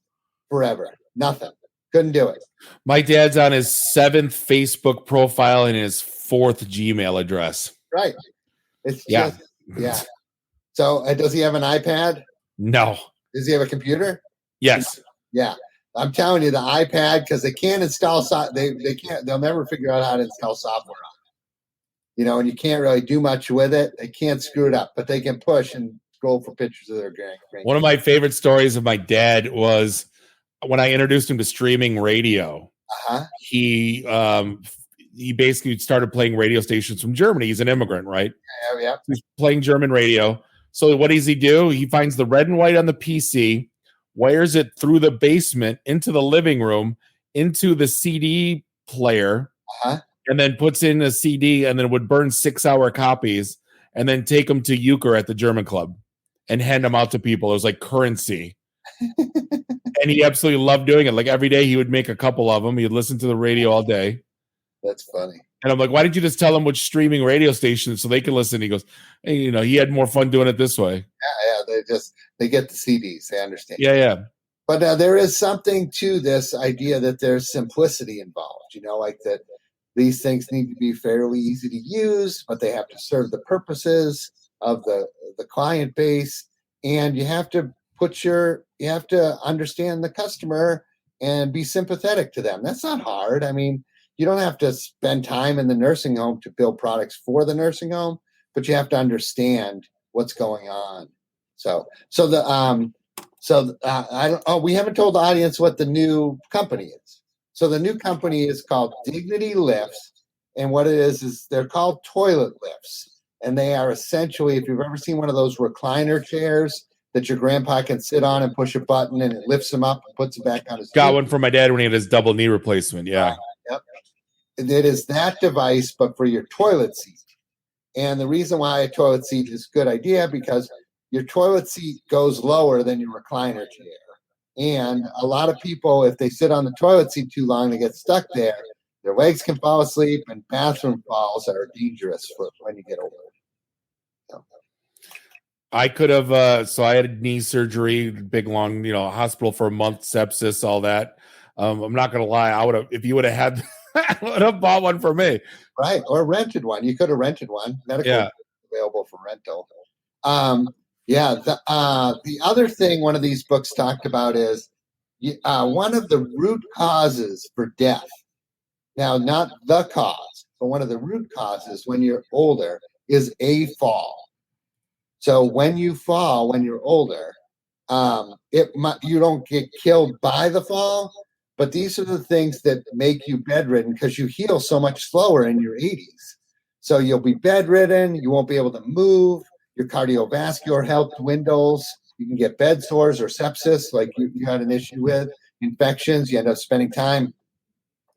forever. Nothing. Couldn't do it. My dad's on his 7th Facebook profile and his 4th Gmail address. Right. It's just, yeah. So does he have an iPad? No. Does he have a computer? Yes. Yeah, I'm telling you, the iPad, because they can't install they'll never figure out how to install software on it. And you can't really do much with it. They can't screw it up, but they can push and scroll for pictures of their grandkids. One of my favorite stories of my dad was when I introduced him to streaming radio. He basically started playing radio stations from Germany. He's an immigrant, right? Yeah. He's playing German radio. So what does he do? He finds the red and white on the PC, wires it through the basement into the living room, into the CD player, and then puts in a CD, and then would burn 6-hour copies and then take them to Euchre at the German club and hand them out to people. It was like currency. And he absolutely loved doing it. Like every day he would make a couple of them. He'd listen to the radio all day. That's funny. And I'm like, why didn't you just tell them which streaming radio station so they can listen? He goes, hey, he had more fun doing it this way. Yeah. They get the CDs. They understand. Yeah. But there is something to this idea that there's simplicity involved, like that these things need to be fairly easy to use, but they have to serve the purposes of the client base. And you have to understand the customer and be sympathetic to them. That's not hard. I mean, you don't have to spend time in the nursing home to build products for the nursing home, but you have to understand what's going on. We haven't told the audience what the new company is. So the new company is called Dignity Lifts, and what it is they're called toilet lifts, and they are essentially, if you've ever seen one of those recliner chairs that your grandpa can sit on and push a button and it lifts him up and puts it back on his Got one for my dad when he had his double knee replacement. Yeah. Yep. It is that device, but for your toilet seat. And the reason why a toilet seat is a good idea, because your toilet seat goes lower than your recliner chair. And a lot of people, if they sit on the toilet seat too long, they get stuck there. Their legs can fall asleep, and bathroom falls are dangerous for when you get older. I could have, so I had knee surgery, big, long, hospital for a month, sepsis, all that. I'm not going to lie. I would have, if you would have had, I would have bought one for me. Right. Or rented one. You could have rented one. Medical available for rental. The other thing one of these books talked about is one of the root causes for death. Now, not the cause, but one of the root causes when you're older is a fall. So when you fall, when you're older, you don't get killed by the fall, but these are the things that make you bedridden because you heal so much slower in your 80s. So you'll be bedridden, you won't be able to move, your cardiovascular health dwindles, you can get bed sores or sepsis like you had an issue with, infections, you end up spending time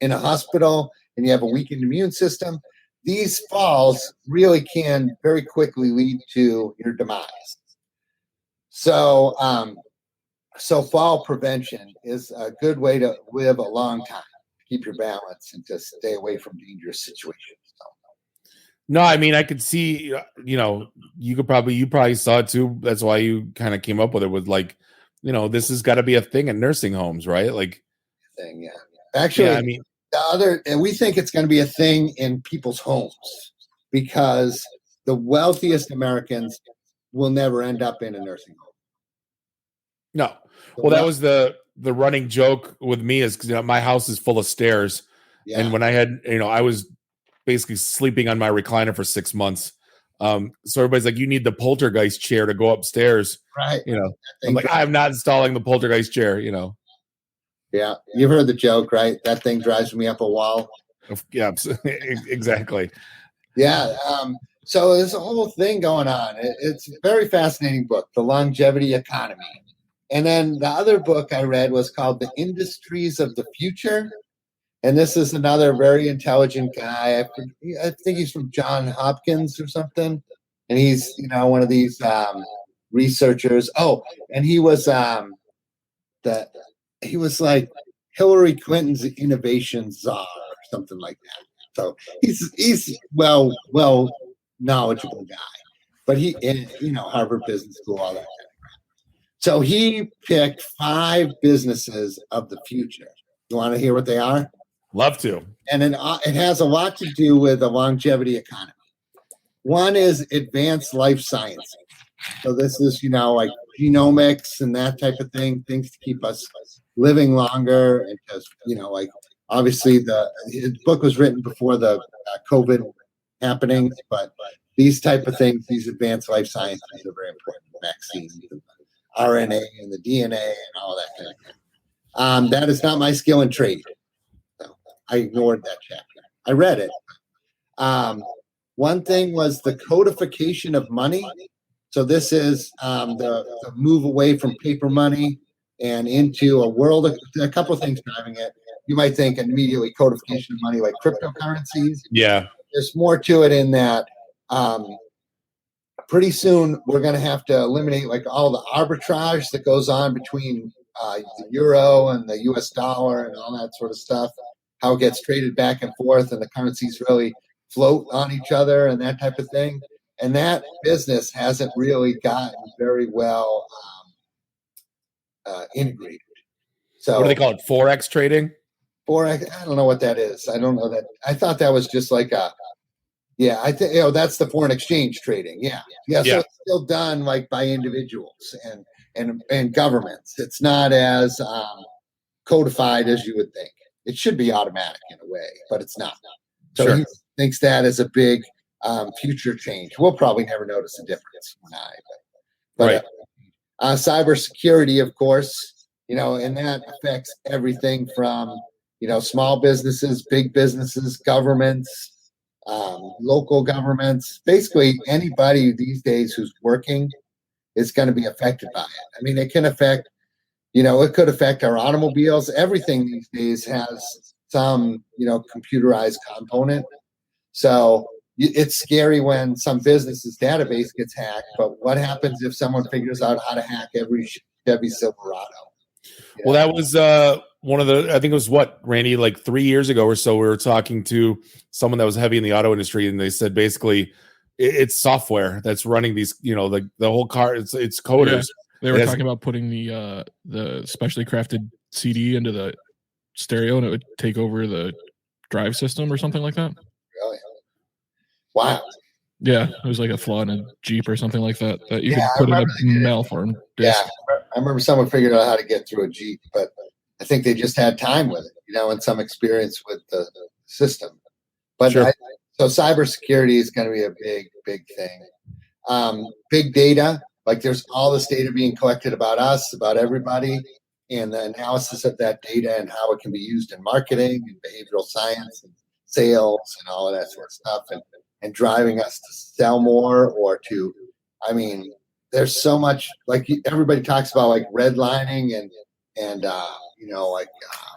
in a hospital, and you have a weakened immune system. These falls really can very quickly lead to your demise. So fall prevention is a good way to live a long time, keep your balance and to stay away from dangerous situations. No, I mean, I could see, you probably saw it too. That's why you kind of came up with it, with like, this has got to be a thing in nursing homes, right? Like, thing. Yeah. Actually, Yeah, I mean, and we think it's going to be a thing in people's homes because the wealthiest Americans will never end up in a nursing home. no. Well, that was the running joke with me is because my house is full of stairs, and when I had I was basically sleeping on my recliner for 6 months. So everybody's like, "You need the poltergeist chair to go upstairs." Right. I'm like, I'm not installing the poltergeist chair. Yeah, you've heard the joke, right? That thing drives me up a wall. Yeah, exactly. Yeah. So there's a whole thing going on. It's a very fascinating book, The Longevity Economy. And then the other book I read was called The Industries of the Future. And this is another very intelligent guy. I think he's from Johns Hopkins or something. And he's, one of these researchers. Oh, and he was like Hillary Clinton's innovation czar or something like that. So he's well knowledgeable guy, but he Harvard Business School, all that kind of crap. So he picked 5 businesses of the future. You want to hear what they are? Love to. And it has a lot to do with the longevity economy. One is advanced life sciences. So this is like genomics and that type of thing, things to keep us living longer, and just obviously his book was written before the COVID happenings, but these type of things, these advanced life sciences are very important. Vaccines, and the RNA and the DNA and all that kind of thing. That is not my skill in trade. So I ignored that chapter. I read it. One thing was the codification of money. So this is the move away from paper money and into a world of a couple of things driving it. You might think immediately codification of money like cryptocurrencies. Yeah. There's more to it in that pretty soon we're going to have to eliminate like all the arbitrage that goes on between the euro and the US dollar and all that sort of stuff, how it gets traded back and forth and the currencies really float on each other and that type of thing. And that business hasn't really gotten very well integrated. So what do they call it? Forex trading? Forex, I don't know what that is. I don't know that. I thought that was just like I think that's the foreign exchange trading. Yeah. So it's still done like by individuals and governments. It's not as codified as you would think. It should be automatic in a way, but it's not. So he thinks that is a big future change. We'll probably never notice a difference. But cybersecurity, of course, and that affects everything from small businesses, big businesses, governments, local governments. Basically, anybody these days who's working is going to be affected by it. I mean, it can affect. It could affect our automobiles. Everything these days has some computerized component. So it's scary when some business's database gets hacked, but what happens if someone figures out how to hack every Chevy Silverado? Well, that was one of the, I think it was Randy, like 3 years ago or so, we were talking to someone that was heavy in the auto industry, and they said basically it's software that's running these, the whole car, it's coders. Yeah, they were talking about putting the specially crafted CD into the stereo and it would take over the drive system or something like that. Really? Wow. Yeah, it was like a flaw in a Jeep or something like that you could put in a malformed disc. Yeah, I remember someone figured out how to get through a Jeep, but I think they just had time with it, and some experience with the system. But so cybersecurity is going to be a big, big thing. Big data, like there's all this data being collected about us, about everybody, and the analysis of that data and how it can be used in marketing and behavioral science and sales and all of that sort of stuff, and driving us to sell more or to, there's so much, like everybody talks about like redlining and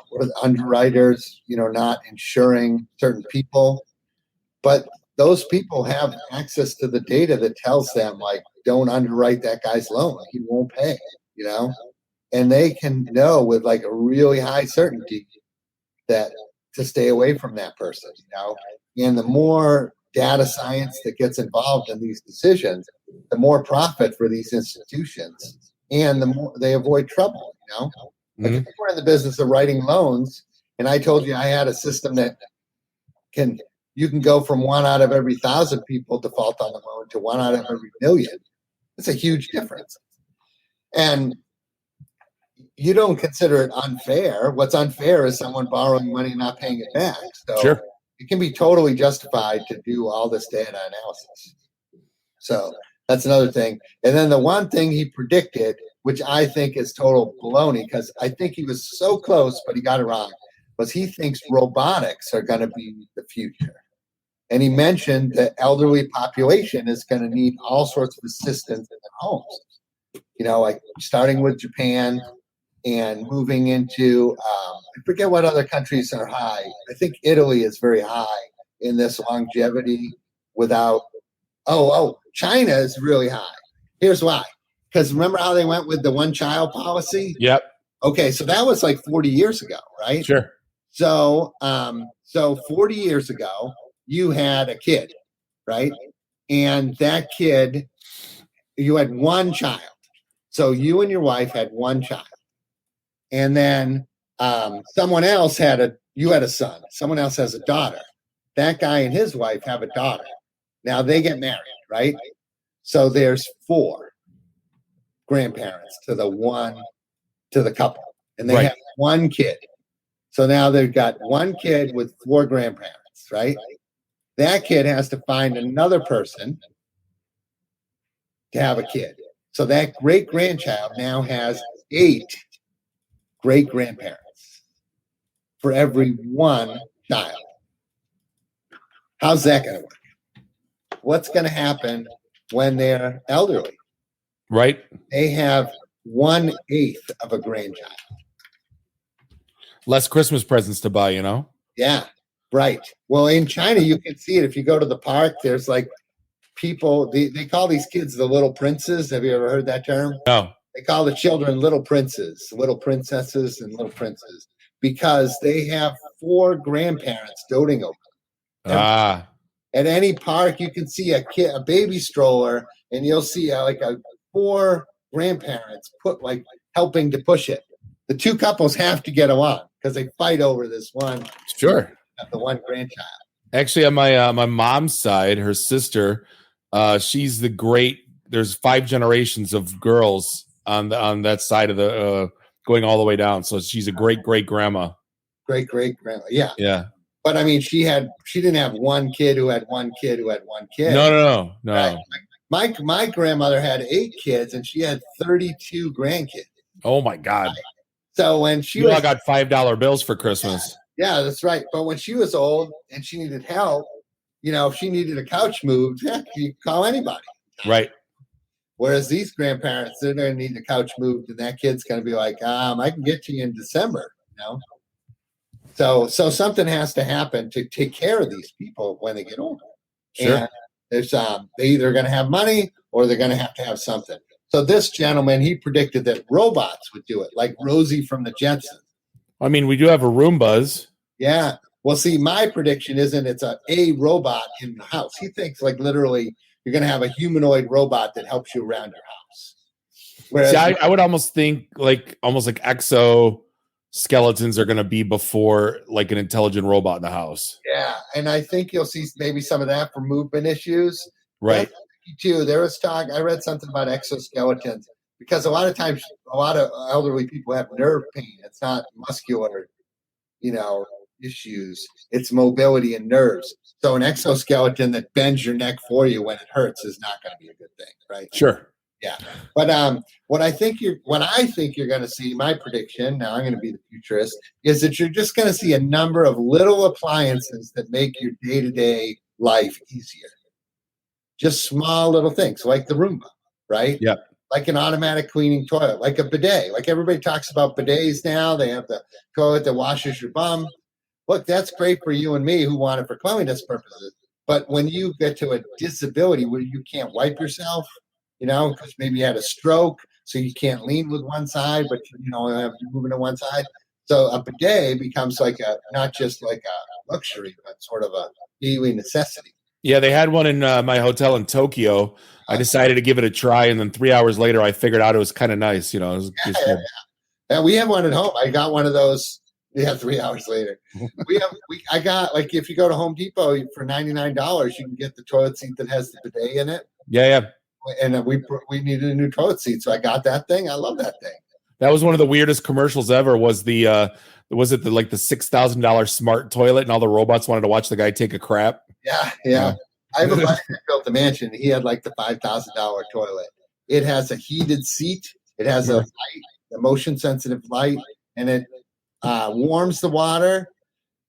what are the underwriters, not insuring certain people, but those people have access to the data that tells them like, don't underwrite that guy's loan. He won't pay, and they can know with like a really high certainty that to stay away from that person, and the more data science that gets involved in these decisions, the more profit for these institutions and the more they avoid trouble, Like if you were in the business of writing loans, and I told you I had a system that you can go from 1 out of every 1,000 people default on the loan to 1 out of every million. It's a huge difference. And you don't consider it unfair. What's unfair is someone borrowing money and not paying it back. So Sure. it can be totally justified to do all this data analysis. So that's another thing. And then the one thing he predicted, which I think is total baloney, because I think he was so close, but he got it wrong, was he thinks robotics are going to be the future. And he mentioned the elderly population is going to need all sorts of assistance in their homes. You know, like starting with Japan and moving into, I forget what other countries are high. I think Italy is very high in this longevity without, China is really high. Here's why. Because remember how they went with the one-child policy? Yep. Okay, so that was like 40 years ago, right? Sure. So 40 years ago, you had a kid, right? And that kid, you had one child. So you and your wife had one child. And then someone else you had a son. Someone else has a daughter. That guy and his wife have a daughter. Now they get married, right? So there's 4 grandparents to the couple. And they have one kid. So now they've got one kid with 4 grandparents, right? That kid has to find another person to have a kid. So that great grandchild now has 8 great grandparents for every one child. How's that going to work? What's going to happen when they're elderly? Right. They have 1/8 of a grandchild. Less Christmas presents to buy, you know? Yeah, right. Well, in China, you can see it. If you go to the park, there's like people, they call these kids the little princes. Have you ever heard that term? No. They call the children little princes, little princesses, and little princes because they have 4 grandparents doting over them. At any park, you can see a baby stroller, and you'll see like 4 grandparents helping to push it. The 2 couples have to get along because they fight over this one. Sure. The one grandchild. Actually, on my mom's side, her sister, she's the great. There's 5 generations of girls on that side of the going all the way down. So she's a great grandma. Great grandma. Yeah. Yeah. But I mean, she didn't have one kid who had one kid who had one kid. No. Right? My grandmother had 8 kids and she had 32 grandkids. Oh my God. So when she all got $5 bills for Christmas. Yeah, that's right. But when she was old and she needed help, if she needed a couch moved, you call anybody. Right. Whereas these grandparents, they're going to need a couch moved, and that kid's going to be like, I can get to you in December, So something has to happen to take care of these people when they get older. Sure. And there's they either going to have money or they're going to have something. So this gentleman, he predicted that robots would do it, like Rosie from the Jetsons. I mean, we do have a Roombas. Yeah. Well, see, my prediction isn't it's a robot in the house. He thinks like literally you're going to have a humanoid robot that helps you around your house. Whereas I would almost think almost like exoskeletons are going to be before like an intelligent robot in the house. Yeah. And I think you'll see maybe some of that for movement issues. Right. Too. There was talk. I read something about exoskeletons because a lot of times, a lot of elderly people have nerve pain. It's not muscular, issues. It's mobility and nerves. So an exoskeleton that bends your neck for you when it hurts is not going to be a good thing, right? Sure. Yeah. But what I think you're going to see, my prediction, now I'm going to be the futurist, is that you're just going to see a number of little appliances that make your day-to-day life easier. Just small little things like the Roomba, right? Yeah. Like an automatic cleaning toilet, like a bidet. Like everybody talks about bidets now. They have the toilet that washes your bum. Look, that's great for you and me who want it for cleanliness purposes. But when you get to a disability where you can't wipe yourself, because maybe you had a stroke, so you can't lean with one side, but have to move to one side. So a bidet becomes not just like a luxury, but sort of a daily necessity. Yeah, they had one in my hotel in Tokyo. I decided to give it a try, and then 3 hours later, I figured out it was kind of nice. It was just And we have one at home. I got one of those. Yeah, 3 hours later. I got, like, if you go to Home Depot for $99, you can get the toilet seat that has the bidet in it. Yeah. And we needed a new toilet seat, so I got that thing. I love that thing. That was one of the weirdest commercials ever. Was the like the $6,000 smart toilet, and all the robots wanted to watch the guy take a crap? Yeah. I have a buddy that built a mansion. He had like the $5,000 toilet. It has a heated seat. It has a light, a motion sensitive light, and it warms the water,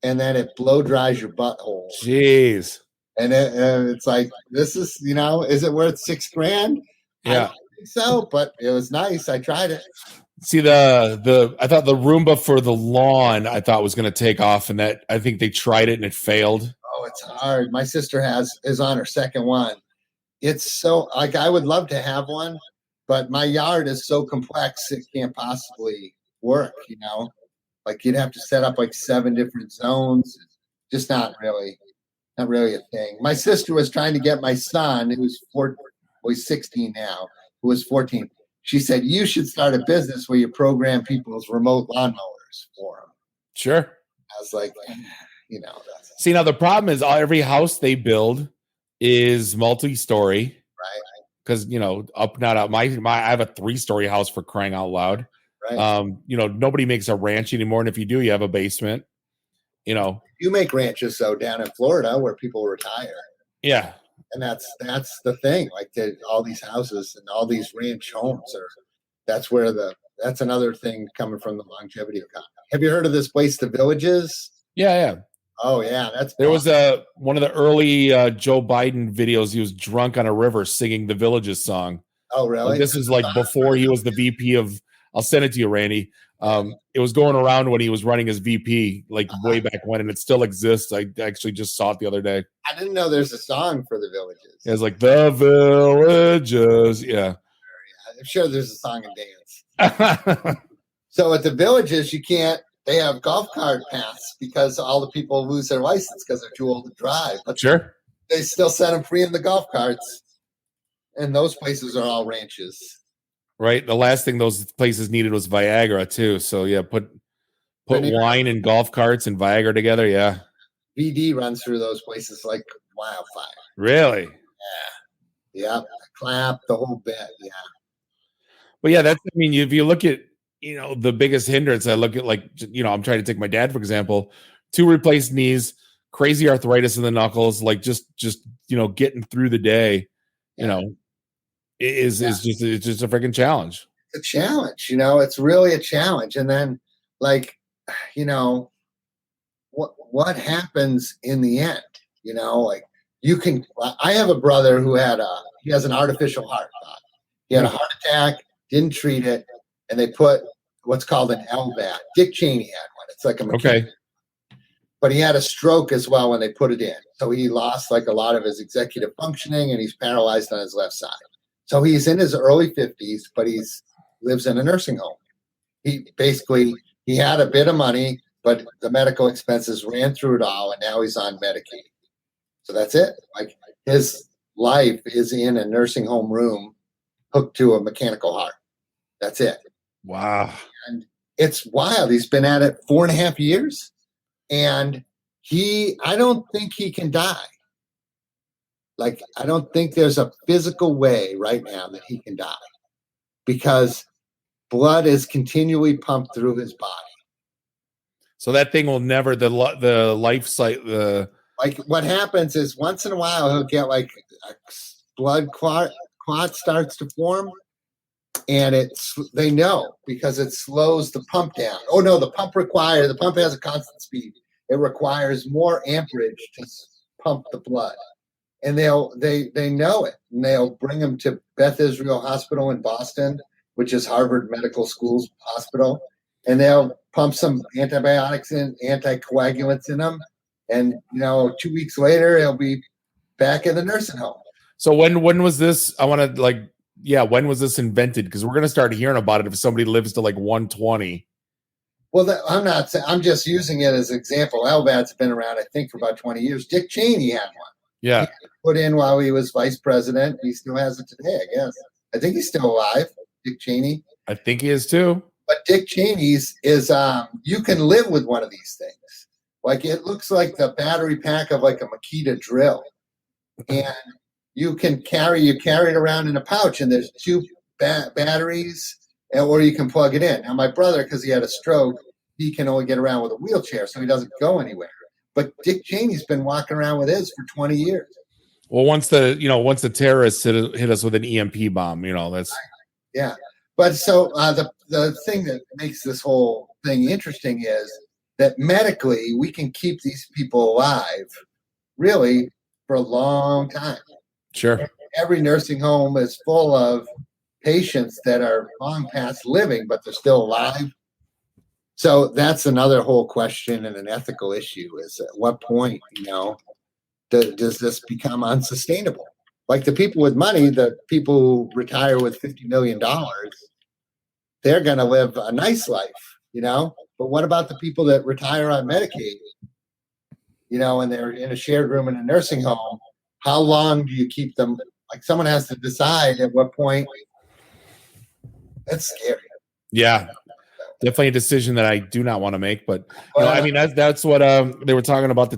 and then it blow dries your butthole. Jeez. And it's like, this is, is it worth $6,000? Yeah. I don't think so, but it was nice. I tried it. See, I thought the Roomba for the lawn, I thought was going to take off, and that I think they tried it and it failed. Oh, it's hard. My sister is on her second one. It's so, like, I would love to have one, but my yard is so complex it can't possibly work. Like, you'd have to set up like 7 different zones. Just not really a thing. My sister was trying to get my son, who's 16 now, who was 14. She said, you should start a business where you program people's remote lawnmowers for them. Sure. I was like, See, now the problem is every house they build is multi-story. Right. Because, up, not out. I have a 3-story house, for crying out loud. Right. Nobody makes a ranch anymore. And if you do, you have a basement. You make ranches, though, down in Florida where people retire. Yeah. And that's the thing. Like, all these houses and all these ranch homes that's another thing coming from the longevity economy. Have you heard of this place, The Villages? Yeah. Oh yeah, there was one of the early Joe Biden videos. He was drunk on a river singing the Villages song. Oh really? This is like before he was the VP of. I'll send it to you, Randy. It was going around when he was running as VP, like way back when, and it still exists. I actually just saw it the other day. I didn't know there's a song for The Villages. It was like The Villages. Yeah. I'm sure there's a song and dance. So at The Villages, they have golf cart paths because all the people lose their license because they're too old to drive. But sure, they still set them free in the golf carts. And those places are all ranches. Right. The last thing those places needed was Viagra too. So yeah, put wine and golf carts and Viagra together. Yeah. VD runs through those places like wildfire. Really? Yeah. Clap, the whole bit. Yeah. But yeah, if you look at, the biggest hindrance, I look at, like, I'm trying to take my dad, for example, 2 replaced knees, crazy arthritis in the knuckles, like just getting through the day, it's just a freaking challenge. It's a challenge, it's really a challenge. And then, like, what happens in the end, like, I have a brother who he has an artificial heart. He had a heart attack, didn't treat it, and they put what's called an LVAD. Dick Cheney had one. It's like a mechanic. Okay. But he had a stroke as well when they put it in. So he lost like a lot of his executive functioning, and he's paralyzed on his left side. So he's in his early 50s, but lives in a nursing home. He had a bit of money, but the medical expenses ran through it all, and now he's on Medicaid. So that's it. Like, his life is in a nursing home room hooked to a mechanical heart. That's it. Wow. And it's wild. He's been at it 4.5 years, and I don't think he can die. Like, I don't think there's a physical way right now that he can die, because blood is continually pumped through his body. So that thing will never, the life cycle, like, what happens is once in a while he'll get like a blood clot starts to form, and they know, because it slows the pump down. Oh no, the pump has a constant speed. It requires more amperage to pump the blood. And they know it, and they'll bring him to Beth Israel Hospital in Boston, which is Harvard Medical School's hospital, and they'll pump some antibiotics and anticoagulants in him, and 2 weeks later he'll be back in the nursing home. So when was this? I want to when was this invented? Because we're going to start hearing about it if somebody lives to like 120. Well, I'm just using it as an example. LVAD's been around, I think, for about 20 years. Dick Cheney had one. Yeah. He put in while he was vice president. He still has it today, I guess. I think he's still alive, Dick Cheney. I think he is too. But Dick Cheney's is you can live with one of these things. Like it looks like the battery pack of like a Makita drill, and you carry it around in a pouch, and there's two batteries, or you can plug it in. Now, my brother, because he had a stroke, he can only get around with a wheelchair, so he doesn't go anywhere. But Dick Cheney's been walking around with his for 20 years. Well, once the terrorists hit us with an EMP bomb, that's yeah. But so the thing that makes this whole thing interesting is that medically we can keep these people alive, really, for a long time. Sure. Every nursing home is full of patients that are long past living, but they're still alive. So that's another whole question and an ethical issue: is at what point, does this become unsustainable? Like the people with money, the people who retire with $50 million, they're going to live a nice life, But what about the people that retire on Medicaid, and they're in a shared room in a nursing home? How long do you keep them? Like someone has to decide at what point. That's scary. Yeah. Definitely a decision that I do not want to make, but that's what they were talking about,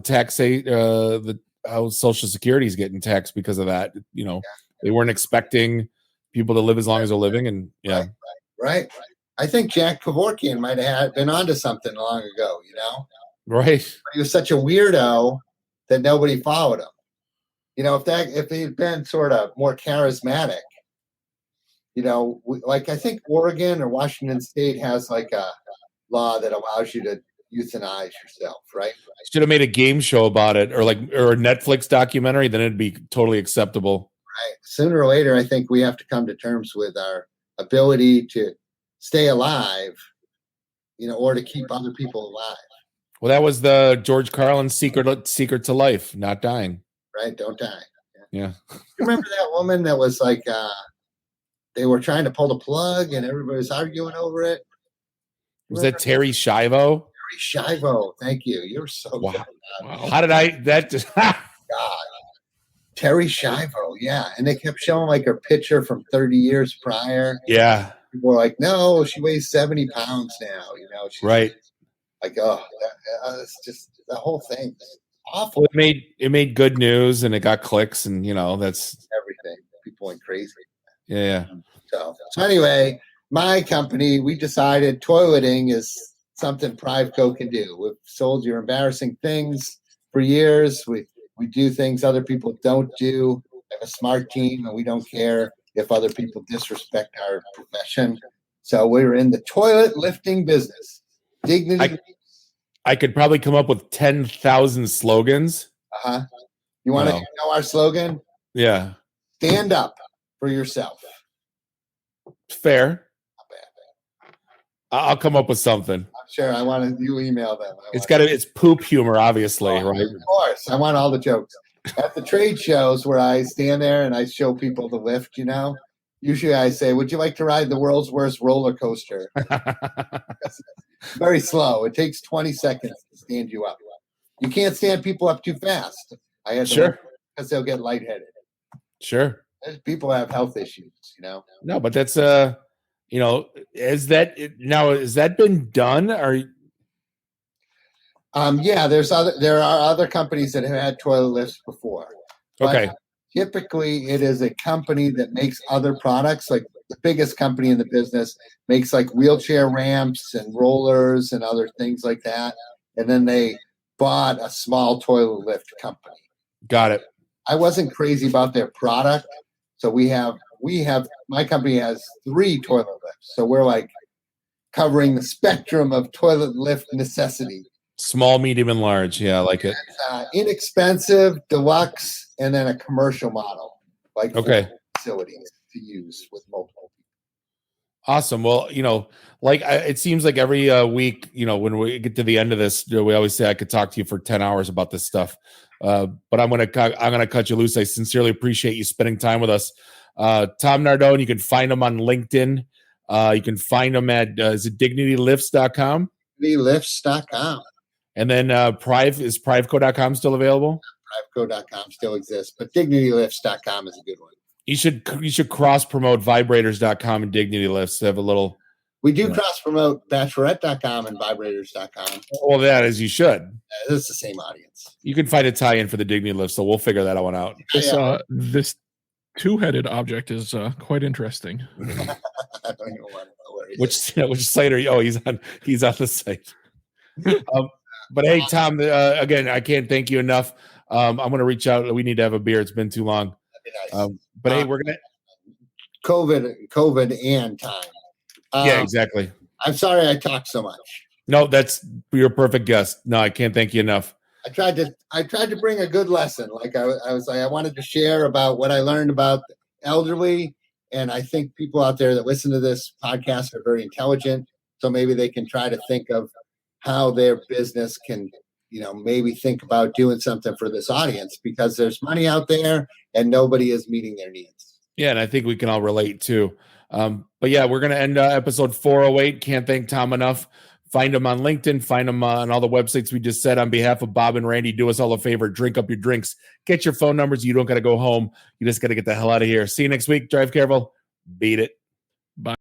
how Social Security is getting taxed because of that. They weren't expecting people to live as long as they're living, and right. I think Jack Kevorkian might have been onto something long ago. Right. But he was such a weirdo that nobody followed him. If he'd been sort of more charismatic. Like I think Oregon or Washington State has like a law that allows you to euthanize yourself, right? Should have made a game show about it, or a Netflix documentary. Then it'd be totally acceptable. Right. Sooner or later, I think we have to come to terms with our ability to stay alive, or to keep other people alive. Well, that was the George Carlin's secret to life: not dying. Right. Don't die. Yeah. You remember that woman that was like, they were trying to pull the plug and everybody was arguing over it? Was that Terry Schiavo? Terry Schiavo. Thank you. You're so good. Wow. How did that just God. Terry Schiavo, yeah. And they kept showing like her picture from 30 years prior. Yeah. People were like, no, she weighs 70 pounds now. She's right. Like, it's just the whole thing. Awful. Well, it made good news and it got clicks, and that's everything. People went crazy. Yeah. So anyway, my company, we decided toileting is something Priveco can do. We've sold your embarrassing things for years. We do things other people don't do. We have a smart team, and we don't care if other people disrespect our profession. So we're in the toilet lifting business. Dignity. I could probably come up with 10,000 slogans. You want to know our slogan? Yeah. Stand up for yourself. Fair. Not bad. I'll come up with something. I'm sure. You email them. It's poop humor, obviously, right? Of course. I want all the jokes. At the trade shows where I stand there and I show people the lift, usually I say, would you like to ride the world's worst roller coaster? Very slow. It takes 20 seconds to stand you up. You can't stand people up too fast. I had to because they'll get lightheaded. Sure. People have health issues, No, but that's has that been done? Or yeah, there are other companies that have had toilet lifts before. Okay. Typically, it is a company that makes other products. Like the biggest company in the business makes like wheelchair ramps and rollers and other things like that. And then they bought a small toilet lift company. Got it. I wasn't crazy about their product. So we have my company has 3 toilet lifts. So we're like covering the spectrum of toilet lift necessity. Small, medium, and large. Yeah, I like it. Inexpensive, deluxe, and then a commercial model, like facilities to use with multiple people. Awesome. Well, it seems like every week, when we get to the end of this, we always say I could talk to you for 10 hours about this stuff. But I'm gonna cut you loose. I sincerely appreciate you spending time with us. Tom Nardone, you can find him on LinkedIn. You can find him at is it dignitylifts.com? Dignitylifts.com. And then Priveco.com still available? Priveco.com still exists, but dignitylifts.com is a good one. You should cross promote vibrators.com and Dignity Lifts. They have a little We do cross promote bachelorette.com and vibrators.com. Well, that is you should. It's the same audience. You can find a tie-in for the Dignity Lift, so we'll figure that one out. This two-headed object is quite interesting. I don't even know which site are you? Oh, he's on the site. But hey, Tom, again, I can't thank you enough. I'm going to reach out. We need to have a beer. It's been too long. That'd be nice. But hey, we're going to COVID and time. Yeah, exactly. I'm sorry I talked so much. No, you're a perfect guest. No, I can't thank you enough. I tried to bring a good lesson. Like I wanted to share about what I learned about the elderly, and I think people out there that listen to this podcast are very intelligent. So maybe they can try to think of how their business can, maybe think about doing something for this audience, because there's money out there and nobody is meeting their needs. Yeah, and I think we can all relate too. But yeah, we're going to end episode 408. Can't thank Tom enough. Find him on LinkedIn. Find him on all the websites we just said. On behalf of Bob and Randy, do us all a favor. Drink up your drinks. Get your phone numbers. You don't got to go home. You just got to get the hell out of here. See you next week. Drive careful. Beat it. Bye.